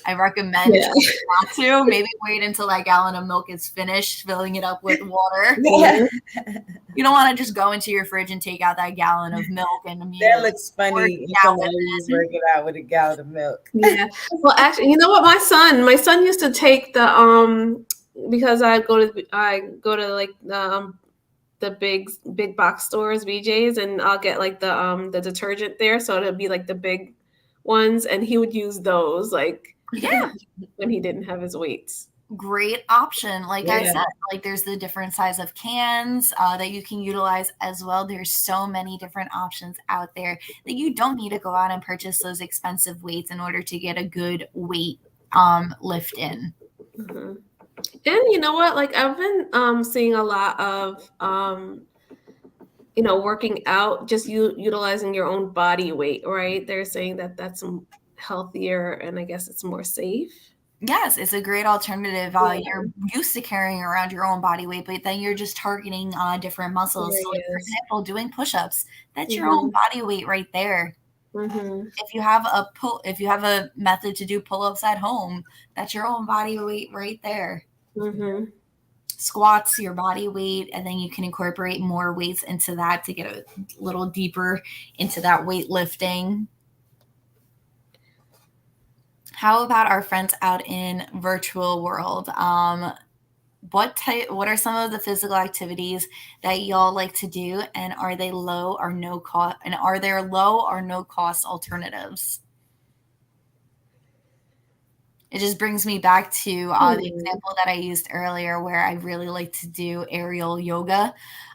Speaker 3: I recommend
Speaker 1: Yeah.
Speaker 3: trying not to. Maybe wait until that gallon of milk is finished, filling it up with water.
Speaker 2: Yeah,
Speaker 1: Yeah.
Speaker 3: You don't want to just go into your fridge and take out that gallon of milk and
Speaker 2: that
Speaker 3: immediately
Speaker 2: looks
Speaker 3: work
Speaker 2: funny.
Speaker 3: out with
Speaker 2: Somebody's
Speaker 3: it.
Speaker 2: working out with a gallon of milk.
Speaker 1: Yeah. Well, actually, you know what? My son used to take because I go to like the big box stores, BJ's, and I'll get like the detergent there, so it'll be like the big ones, and he would use those like
Speaker 3: Yeah,
Speaker 1: when he didn't have his weights.
Speaker 3: great option. Like I
Speaker 2: Yeah.
Speaker 3: said, like there's the different size of cans that you can utilize as well. There's so many different options out there that you don't need to go out and purchase those expensive weights in order to get a good weight lift in.
Speaker 1: Hmm. And you know what? Like I've been seeing a lot of working out, just utilizing your own body weight, right? They're saying that that's healthier and I guess it's more safe.
Speaker 3: Yes, it's a great alternative.
Speaker 1: Yeah,
Speaker 3: You're used to carrying around your own body weight, but then you're just targeting different muscles. So, like for
Speaker 1: yes.
Speaker 3: example, doing push-ups, that's your own
Speaker 1: Mhm.
Speaker 3: body weight right there.
Speaker 1: Mhm.
Speaker 3: If you have a method to do pull-ups at home, that's your own body weight right there.
Speaker 1: Mhm.
Speaker 3: Squats, your body weight, and then you can incorporate more weights into that to get a little deeper into that weightlifting. How about our friends out in virtual world? What are some of the physical activities that y'all like to do, and are they low or no cost, and are there low or no cost alternatives? It just brings me back to the
Speaker 1: Hmm.
Speaker 3: example that I used earlier where I really like to do aerial yoga.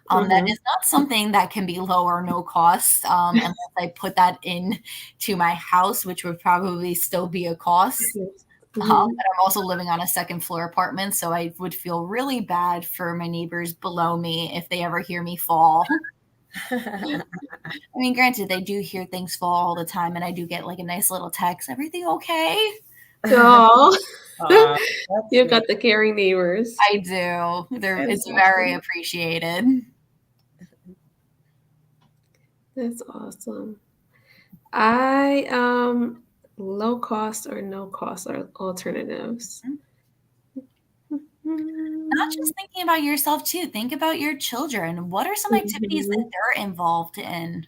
Speaker 3: That
Speaker 1: Mhm.
Speaker 3: is not something that can be low or no cost unless I put that in to my house, which would probably still be a cost.
Speaker 1: Mhm.
Speaker 3: But I'm also living on a second floor apartment, so I would feel really bad for my neighbors below me if they ever hear me fall. I mean, granted, they do hear things fall all the time, and I do get like a nice little text, "Everything okay?"
Speaker 1: Oh,
Speaker 2: Aw, that's
Speaker 1: you've
Speaker 2: sweet.
Speaker 1: got the caring neighbors.
Speaker 3: I do.
Speaker 2: That's
Speaker 3: It's very
Speaker 1: Mhm.
Speaker 3: appreciated.
Speaker 1: That's awesome. I low cost or no cost are alternatives.
Speaker 3: Not
Speaker 1: Mhm.
Speaker 3: just thinking about yourself too, think about your children. What are some activities that
Speaker 1: Mhm.
Speaker 3: they're involved in?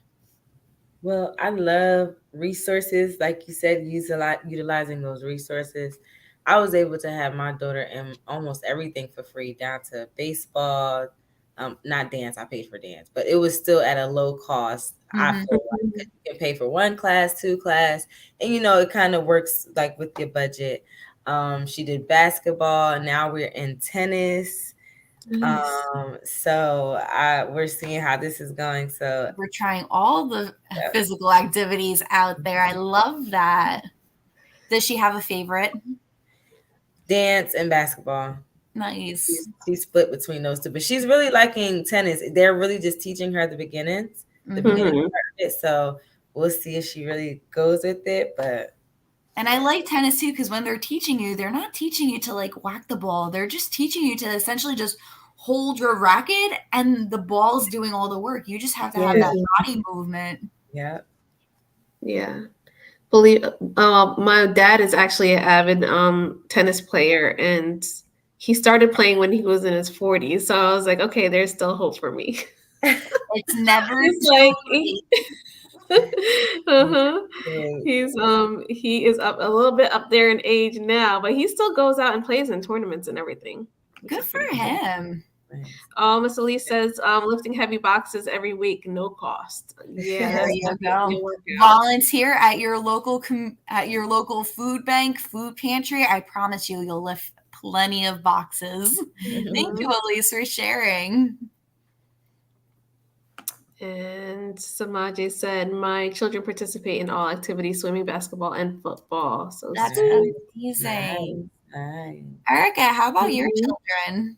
Speaker 2: Well, I love resources, like you said, utilizing those resources. I was able to have my daughter in almost everything for free, down to baseball. Not dance. I paid for dance, but it was still at a low cost. I
Speaker 3: Mhm.
Speaker 2: feel like 'cause you can pay for one class, two class, and it kind of works like with your budget. She did basketball. Now we're in tennis.
Speaker 1: Nice.
Speaker 2: So we're seeing how this is going. So
Speaker 3: We're trying all the
Speaker 2: yeah.
Speaker 3: physical activities out there. I love that. Does she have a favorite?
Speaker 2: Dance and basketball.
Speaker 3: Nice.
Speaker 2: She's split between those two, but she's really liking tennis. They're really just teaching her the beginning part of it. So we'll see if she really goes with it. But
Speaker 3: And I like tennis too, because when they're teaching you, they're not teaching you to like whack the ball. They're just teaching you to essentially just hold your racket and the ball's doing all the work. You just have to have that body movement.
Speaker 2: yeah.
Speaker 1: Yeah. My dad is actually an avid tennis player, and he started playing when he was in his 40s. So I was like, okay, there's still hope for me.
Speaker 3: It's never
Speaker 1: He's
Speaker 3: too
Speaker 1: like, he is up a little bit up there in age now, but he still goes out and plays in tournaments and everything.
Speaker 3: good for him.
Speaker 1: Miss Elise says lifting heavy boxes every week, no cost. Yeah,
Speaker 3: There
Speaker 1: that's
Speaker 3: you
Speaker 1: definitely a
Speaker 3: go.
Speaker 1: workout.
Speaker 3: Volunteer at your local food bank, food pantry. I promise you'll lift plenty of boxes. Thank you, Elise, for sharing.
Speaker 1: And Samaje said, my children participate in all activities, swimming, basketball, and football. So
Speaker 3: That's
Speaker 1: sweet.
Speaker 3: amazing.
Speaker 2: Nice.
Speaker 3: Erica, how about your children?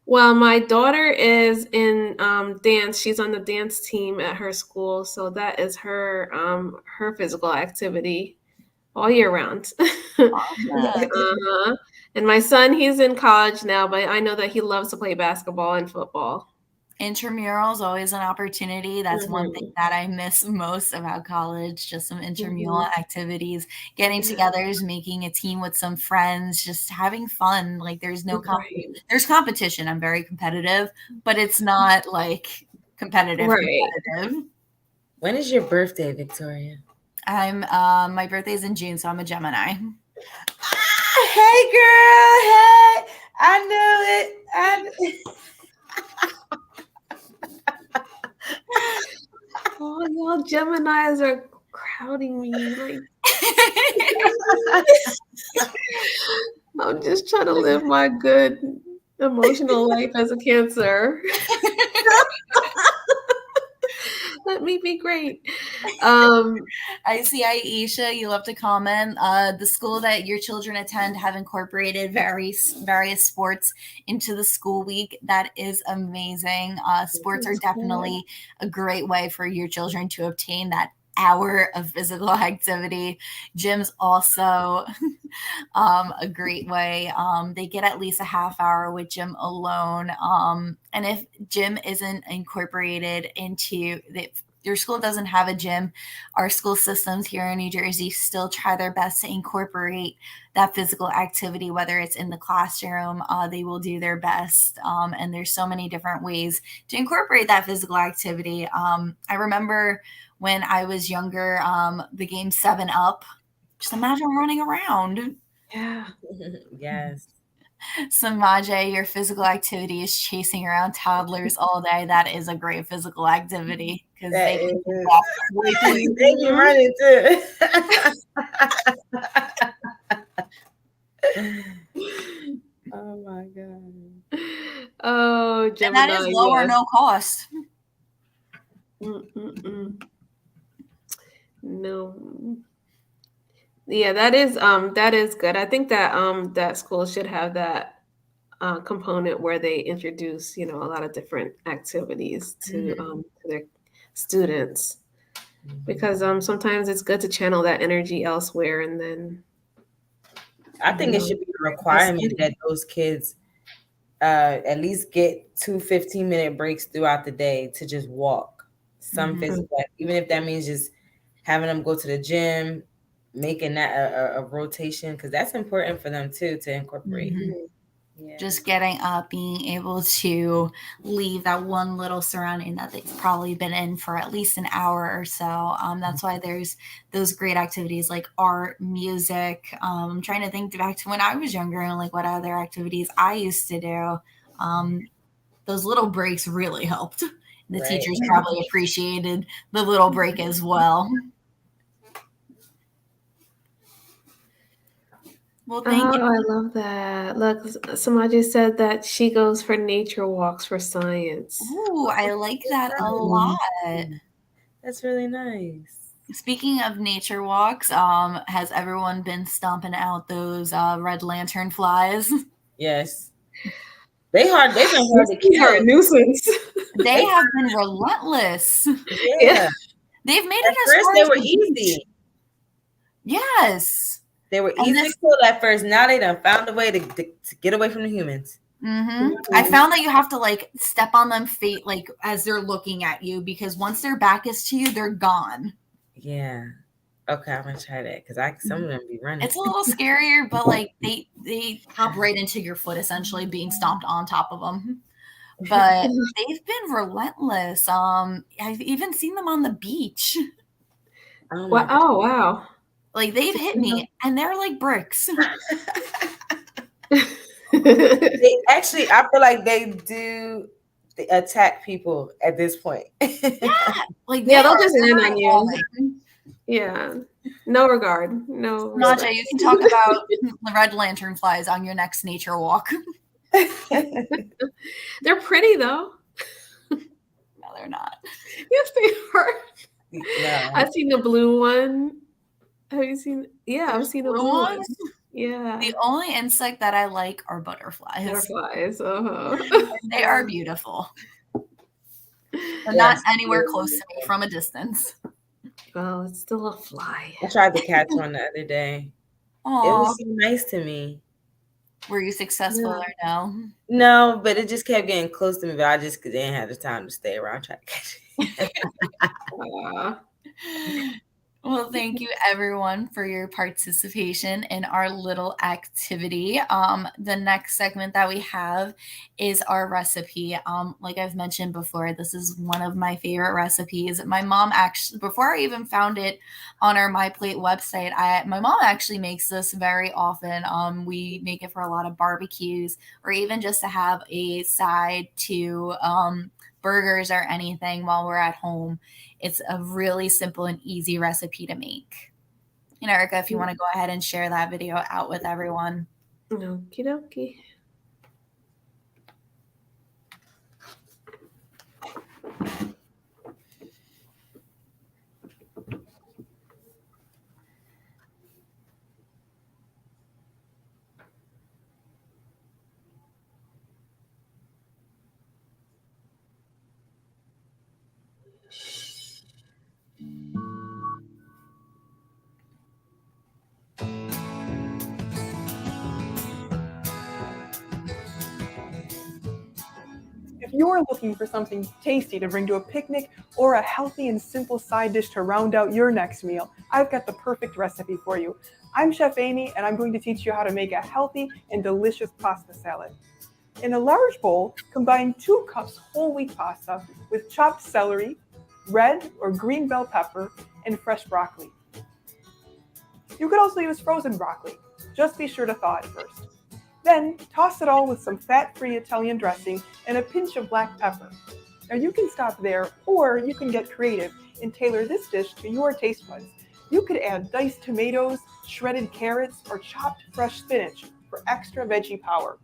Speaker 1: Well, my daughter is in dance. She's on the dance team at her school, so that is her physical activity all year round.
Speaker 3: Awesome.
Speaker 1: And my son, he's in college now, but I know that he loves to play basketball and football.
Speaker 3: Intramural is always an opportunity. That's one thing that I miss most about college, just some intramural activities, getting togethers, making a team with some friends, just having fun. Like there's no there's competition. I'm very competitive, but it's not like competitive.
Speaker 2: When is your birthday, Victoria?
Speaker 3: I'm my birthday's in June, so I'm a Gemini.
Speaker 2: Hey girl, hey, I knew it.
Speaker 1: Oh, y'all Geminis are crowding me. Like, I'm just trying to live my good emotional life as a Cancer. Let me be great.
Speaker 3: I see Aisha, you love to comment. The school that your children attend have incorporated various sports into the school week. That is amazing. Sports are definitely a great way for your children to obtain that hour of physical activity. Gym's also a great way. They get at least a half hour with gym alone. And if gym isn't incorporated into your school doesn't have a gym, our school systems here in New Jersey still try their best to incorporate that physical activity, whether it's in the classroom, they will do their best. And there's so many different ways to incorporate that physical activity. I remember when I was younger, the game 7 Up, just imagine running around.
Speaker 1: Yeah.
Speaker 2: Yes.
Speaker 3: Samaje, your physical activity is chasing around toddlers all day. That is a great physical activity because they can walk quickly.
Speaker 2: They can run it too. Oh my god.
Speaker 1: Oh, Gemini.
Speaker 3: And that is low or no cost.
Speaker 1: No. Yeah, that is good. I think that that school should have that component where they introduce, a lot of different activities to their students, because sometimes it's good to channel that energy elsewhere, and then
Speaker 2: I think it should be a requirement that those kids at least get 2 15-minute breaks throughout the day to just walk some physical, even if that means just having them go to the gym, making that a rotation, because that's important for them too to incorporate.
Speaker 3: Yeah. Just getting up, being able to leave that one little surrounding that they've probably been in for at least an hour or so. That's why there's those great activities like art, music. I'm trying to think back to when I was younger and like what other activities I used to do. Those little breaks really helped. The teachers probably appreciated the little break as well. Well, thank you.
Speaker 1: I love that. Look, Samaji said that she goes for nature walks for science.
Speaker 3: Ooh, I like that a lot.
Speaker 2: That's really nice.
Speaker 3: Speaking of nature walks, has everyone been stomping out those red lantern flies?
Speaker 2: Yes. They've been hard to
Speaker 1: These are a
Speaker 2: kill.
Speaker 1: nuisance.
Speaker 3: They have been relentless.
Speaker 2: Yeah.
Speaker 3: They've made
Speaker 2: At
Speaker 3: it as
Speaker 2: first,
Speaker 3: far
Speaker 2: they
Speaker 3: as
Speaker 2: were
Speaker 3: the beach.
Speaker 2: easy.
Speaker 3: Yes.
Speaker 2: They were
Speaker 3: And
Speaker 2: easy
Speaker 3: this-
Speaker 2: to kill at first. Now they done found a way to get away from the humans.
Speaker 3: I found that you have to like step on them feet like as they're looking at you, because once their back is to you, they're gone.
Speaker 2: Yeah. Okay, I'm gonna try that because some of them be running.
Speaker 3: It's a little scarier, but like they hop right into your foot, essentially being stomped on top of them. But they've been relentless. I've even seen them on the beach.
Speaker 2: Oh,
Speaker 1: Wow. Oh, wow.
Speaker 3: Like they've hit me, and they're like bricks.
Speaker 2: They actually, I feel like they do attack people at this point.
Speaker 3: Yeah, like
Speaker 1: Yeah,
Speaker 3: they
Speaker 1: they'll
Speaker 3: are
Speaker 1: just land on you.
Speaker 3: falling.
Speaker 1: Yeah. No regard. No
Speaker 3: Naja,
Speaker 1: respect.
Speaker 3: you can talk about the red lantern flies on your next nature walk.
Speaker 1: They're pretty though.
Speaker 3: No, they're not.
Speaker 1: Yes, they are.
Speaker 2: No.
Speaker 1: I've seen the blue one. Have you seen? Yeah, I've
Speaker 3: There's
Speaker 1: seen the
Speaker 3: blue
Speaker 1: blue one.
Speaker 3: ones?
Speaker 1: Yeah.
Speaker 3: The only insect that I like are butterflies.
Speaker 1: Butterflies.
Speaker 3: They are beautiful, but
Speaker 2: Yes.
Speaker 3: not anywhere close to me from a distance.
Speaker 1: Well, it's still a fly.
Speaker 2: I tried to catch one the other day.
Speaker 3: Aww.
Speaker 2: It was so nice to me.
Speaker 3: Were you successful or no?
Speaker 2: No, but it just kept getting close to me, but I just didn't have the time to stay around trying to catch it.
Speaker 3: Well, thank you everyone for your participation in our little activity. The next segment that we have is our recipe. Like I've mentioned before, this is one of my favorite recipes. My mom actually, before I even found it on our My Plate website, my mom actually makes this very often. We make it for a lot of barbecues, or even just to have a side to burgers or anything while we're at home. It's a really simple and easy recipe to make. And Erica, if you want to go ahead and share that video out with everyone.
Speaker 1: Okie dokie.
Speaker 4: If you're looking for something tasty to bring to a picnic or a healthy and simple side dish to round out your next meal, I've got the perfect recipe for you. I'm Chef Amy, and I'm going to teach you how to make a healthy and delicious pasta salad. In a large bowl, combine 2 cups whole wheat pasta with chopped celery, red or green bell pepper, and fresh broccoli. You could also use frozen broccoli. Just be sure to thaw it first. Then toss it all with some fat-free Italian dressing and a pinch of black pepper. Now you can stop there, or you can get creative and tailor this dish to your taste buds. You could add diced tomatoes, shredded carrots, or chopped fresh spinach for extra veggie power.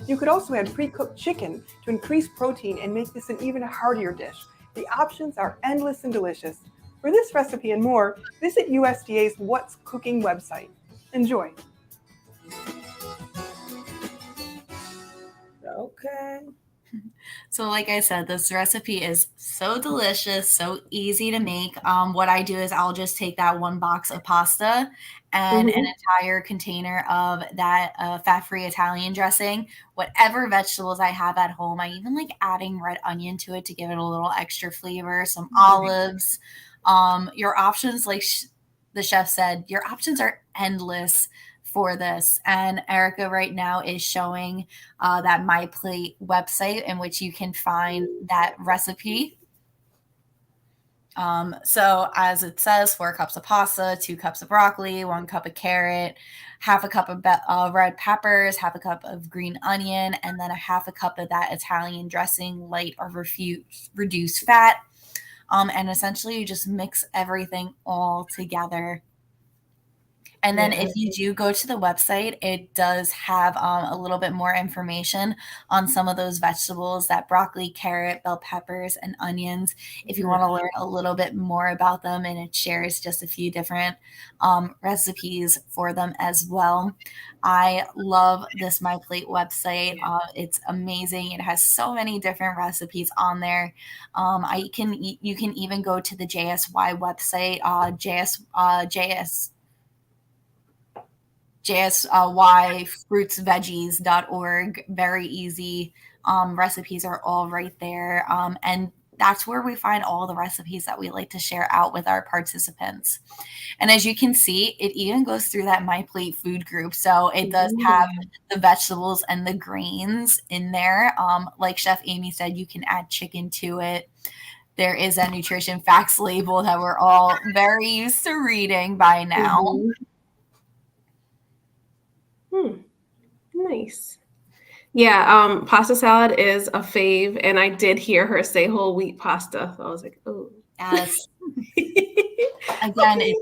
Speaker 4: You could also add pre-cooked chicken to increase protein and make this an even heartier dish. The options are endless and delicious. For this recipe and more, visit USDA's What's Cooking website. Enjoy.
Speaker 2: Okay.
Speaker 3: So like I said, this recipe is so delicious, so easy to make. What I do is I'll just take that 1 box of pasta and an entire container of that fat-free Italian dressing, whatever vegetables I have at home. I even like adding red onion to it to give it a little extra flavor, some olives. Your options, like the chef said, your options are endless for this. And Erica right now is showing that My Plate website in which you can find that recipe. So as it says, 4 cups of pasta, 2 cups of broccoli, 1 cup of carrot, half a cup of red peppers, half a cup of green onion, and then a half a cup of that Italian dressing, light or reduced fat. And essentially you just mix everything all together. And then
Speaker 1: Yeah.
Speaker 3: if you do go to the website, it does have a little bit more information on some of those vegetables, that broccoli, carrot, bell peppers, and onions, if you want to learn a little bit more about them. And it shares just a few different recipes for them as well. I love this My Plate website. It's amazing. It has so many different recipes on there. You can even go to the JSY website, JSYfruitsveggies.org. Very easy. Recipes are all right there. And that's where we find all the recipes that we like to share out with our participants. And as you can see, it even goes through that My Plate food group. So it does have the vegetables and the grains in there. Like Chef Amy said, you can add chicken to it. There is a nutrition facts label that we're all very used to reading by now.
Speaker 1: Nice. Yeah, pasta salad is a fave, and I did hear her say whole wheat pasta. So I was like, oh.
Speaker 3: Yes. Again,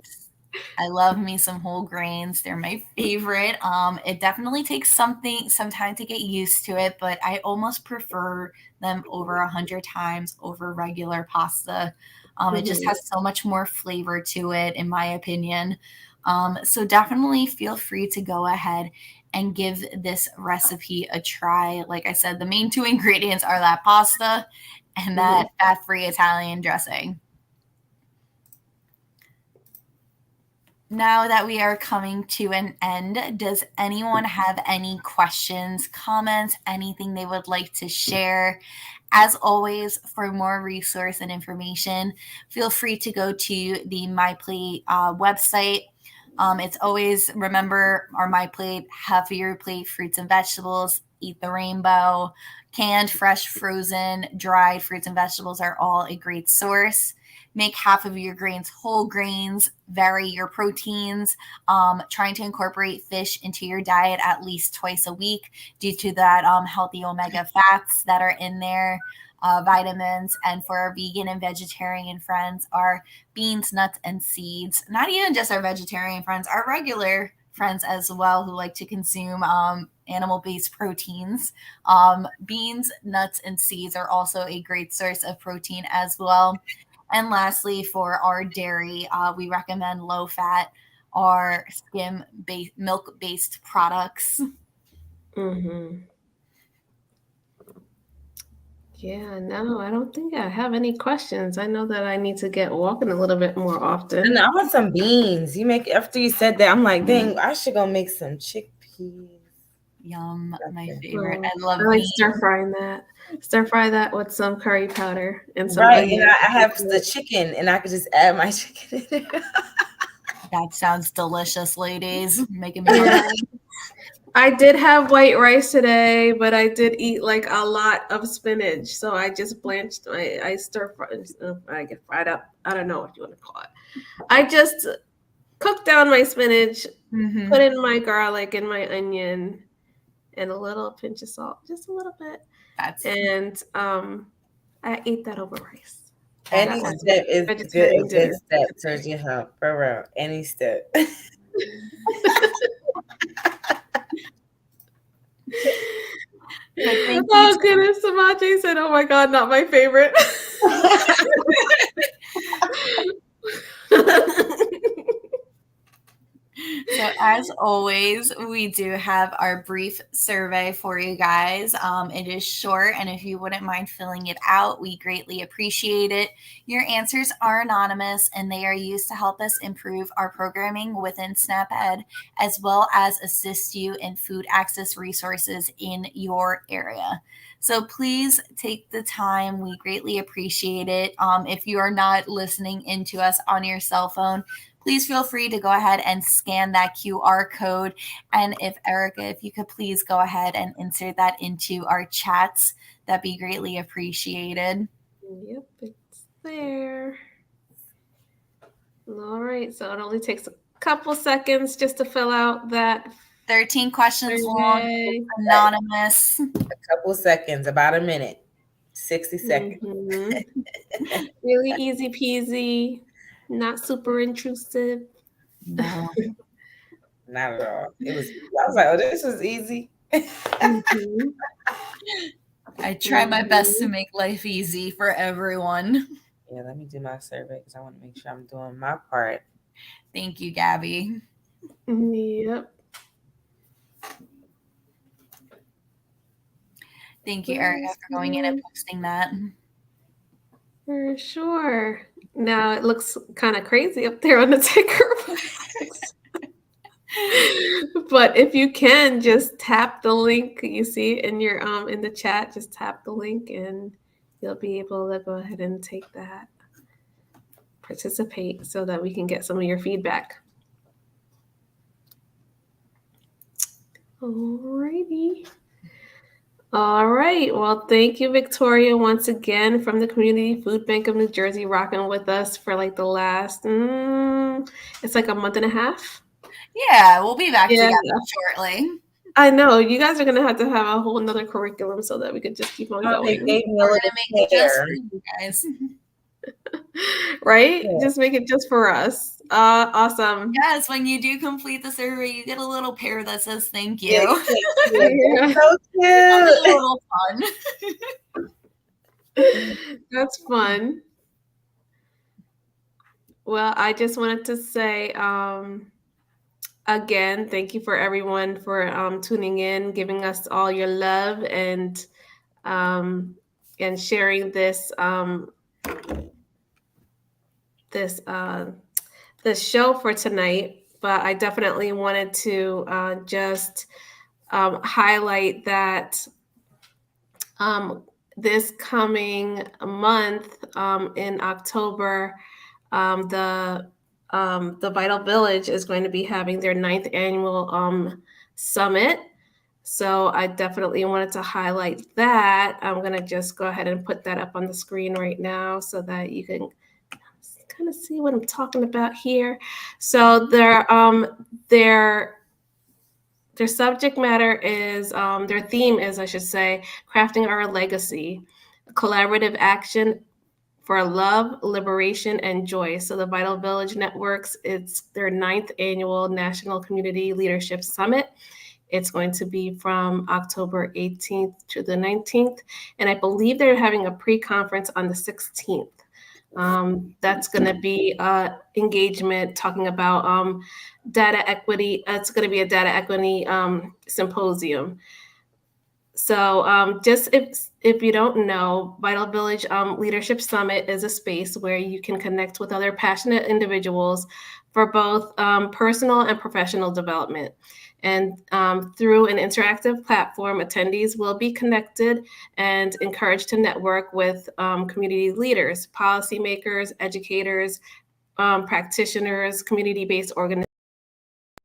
Speaker 3: I love me some whole grains. They're my favorite. It definitely takes some time to get used to it, but I almost prefer them over 100 times over regular pasta. It just has so much more flavor to it, in my opinion. So definitely feel free to go ahead and give this recipe a try. Like I said, the main two ingredients are that pasta and that fat-free Italian dressing. Now that we are coming to an end, does anyone have any questions, comments, anything they would like to share? As always, for more resource and information, feel free to go to the My Plate website. It's always, remember, our My Plate, half of your plate, fruits and vegetables, eat the rainbow. Canned, fresh, frozen, dried fruits and vegetables are all a great source. Make half of your grains whole grains, vary your proteins, trying to incorporate fish into your diet at least twice a week due to that healthy omega fats that are in there, vitamins. And for our vegan and vegetarian friends, our beans, nuts, and seeds. Not even just our vegetarian friends, our regular friends as well who like to consume animal-based proteins. Beans, nuts, and seeds are also a great source of protein as well. And lastly, for our dairy, we recommend low-fat or milk-based products.
Speaker 1: Yeah, no, I don't think I have any questions. I know that I need to get walking a little bit more often.
Speaker 2: And I want some beans. After you said that, I'm like, dang, I should go make some chickpeas.
Speaker 3: Yum, my favorite. I love
Speaker 1: I like
Speaker 3: beans.
Speaker 1: stir fry that with some curry powder and some
Speaker 2: Right,
Speaker 1: onions.
Speaker 2: and I have the chicken, and I could just add my chicken in there.
Speaker 3: That sounds delicious, ladies. Making me hungry.
Speaker 1: I did have white rice today, but I did eat like a lot of spinach. So I just blanched I stir fry, I get fried up. I don't know what you want to call it. I just cooked down my spinach, put in my garlic and my onion, and a little pinch of salt, just a little bit. And I ate that over rice.
Speaker 2: Any step is a good step towards your health, for real. Any step.
Speaker 1: Oh goodness, Samaje said, "Oh my God, not my favorite."
Speaker 3: So as always, we do have our brief survey for you guys. It is short, and if you wouldn't mind filling it out, we greatly appreciate it. Your answers are anonymous, and they are used to help us improve our programming within SNAP-Ed, as well as assist you in food access resources in your area. So please take the time. We greatly appreciate it. If you are not listening into us on your cell phone, please feel free to go ahead and scan that QR code. And if Erica, if you could please go ahead and insert that into our chats, that'd be greatly appreciated.
Speaker 1: Yep, it's there. All right, so it only takes a couple seconds just to fill out that
Speaker 3: 13 questions long, anonymous.
Speaker 2: A couple seconds, about a minute, 60 seconds.
Speaker 1: Really easy peasy, not super intrusive.
Speaker 3: No.
Speaker 2: Not at all. It was. I was like, oh, this was easy.
Speaker 1: Mm-hmm.
Speaker 3: I try my best to make life easy for everyone.
Speaker 2: Yeah, let me do my survey because I want to make sure I'm doing my part.
Speaker 3: Thank you, Gabby.
Speaker 1: Yep.
Speaker 3: Thank you, Erica, for going in and posting that.
Speaker 1: For sure. Now it looks kind of crazy up there on the ticker box. But if you can, just tap the link you see in your in the chat. Just tap the link, and you'll be able to go ahead and take that, participate, so that we can get some of your feedback. Alrighty. All right. Well, thank you, Victoria, once again from the Community Food Bank of New Jersey, rocking with us for like the last, it's like a month and a half.
Speaker 3: Yeah, we'll be back together shortly.
Speaker 1: I know. You guys are going to have a whole nother curriculum so that we could just keep on going.
Speaker 2: They gave me a little
Speaker 3: Make it just for you guys.
Speaker 1: Right? Yeah. Just make it just for us. Awesome.
Speaker 3: Yes, when you do complete the survey, you get a little pair that says thank you.
Speaker 2: Yeah. So cute.
Speaker 3: A little fun.
Speaker 1: That's fun. Well, I just wanted to say again, thank you for everyone for tuning in, giving us all your love, and sharing this this show for tonight. But I definitely wanted to just highlight that this coming month in October, the Vital Village is going to be having their 9th annual summit. So I definitely wanted to highlight that. I'm going to just go ahead and put that up on the screen right now so that you can kind of see what I'm talking about here. So their subject matter is, their theme is, I should say, crafting our legacy, collaborative action for love, liberation, and joy. So the Vital Village Networks, it's their 9th annual National Community Leadership Summit. It's going to be from October 18th to the 19th. And I believe they're having a pre-conference on the 16th. That's going to be engagement talking about data equity. It's going to be a data equity symposium. So just if you don't know, Vital Village Leadership Summit is a space where you can connect with other passionate individuals for both personal and professional development. And through an interactive platform, attendees will be connected and encouraged to network with community leaders, policymakers, educators, practitioners, community-based organizations,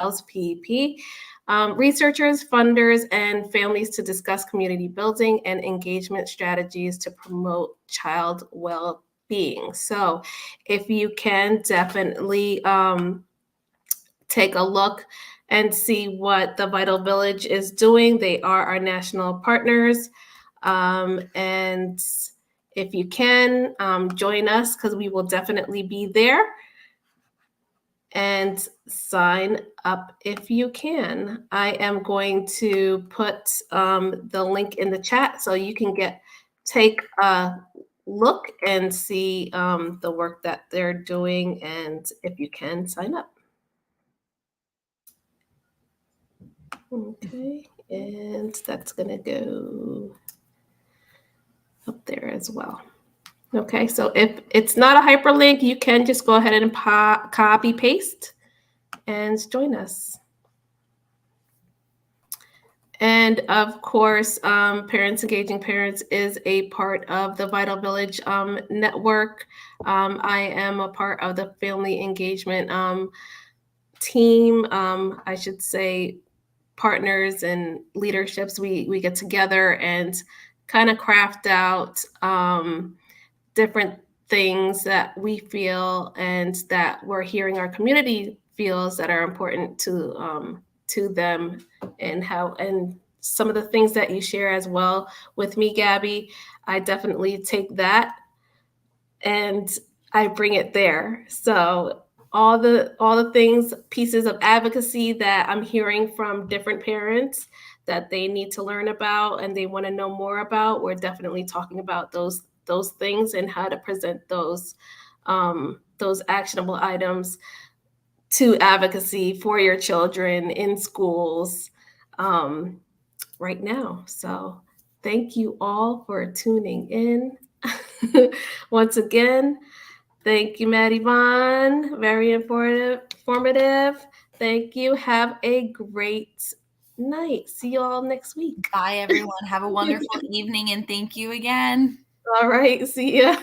Speaker 1: PEP, researchers, funders, and families to discuss community building and engagement strategies to promote child well-being. So if you can, definitely take a look and see what the Vital Village is doing. They are our national partners. And if you can, join us, because we will definitely be there. And sign up if you can. I am going to put the link in the chat so you can take a look and see the work that they're doing, and if you can, sign up. Okay, and that's going to go up there as well. Okay, so if it's not a hyperlink, you can just go ahead and copy paste and join us. And of course, Parents Engaging Parents is a part of the Vital Village network. I am a part of the family engagement team, I should say, partners and leaderships. We get together and kind of craft out different things that we feel and that we're hearing our community feels that are important to them, and some of the things that you share as well with me, Gabby, I definitely take that and I bring it there. So all the things, pieces of advocacy that I'm hearing from different parents that they need to learn about and they want to know more about. We're definitely talking about those things and how to present those actionable items to advocacy for your children in schools right now. So thank you all for tuning in. Once again, thank you, Maddie Vaughn. Very informative. Thank you. Have a great night. See you all next week.
Speaker 3: Bye, everyone. Have a wonderful evening, and thank you again.
Speaker 1: All right. See ya.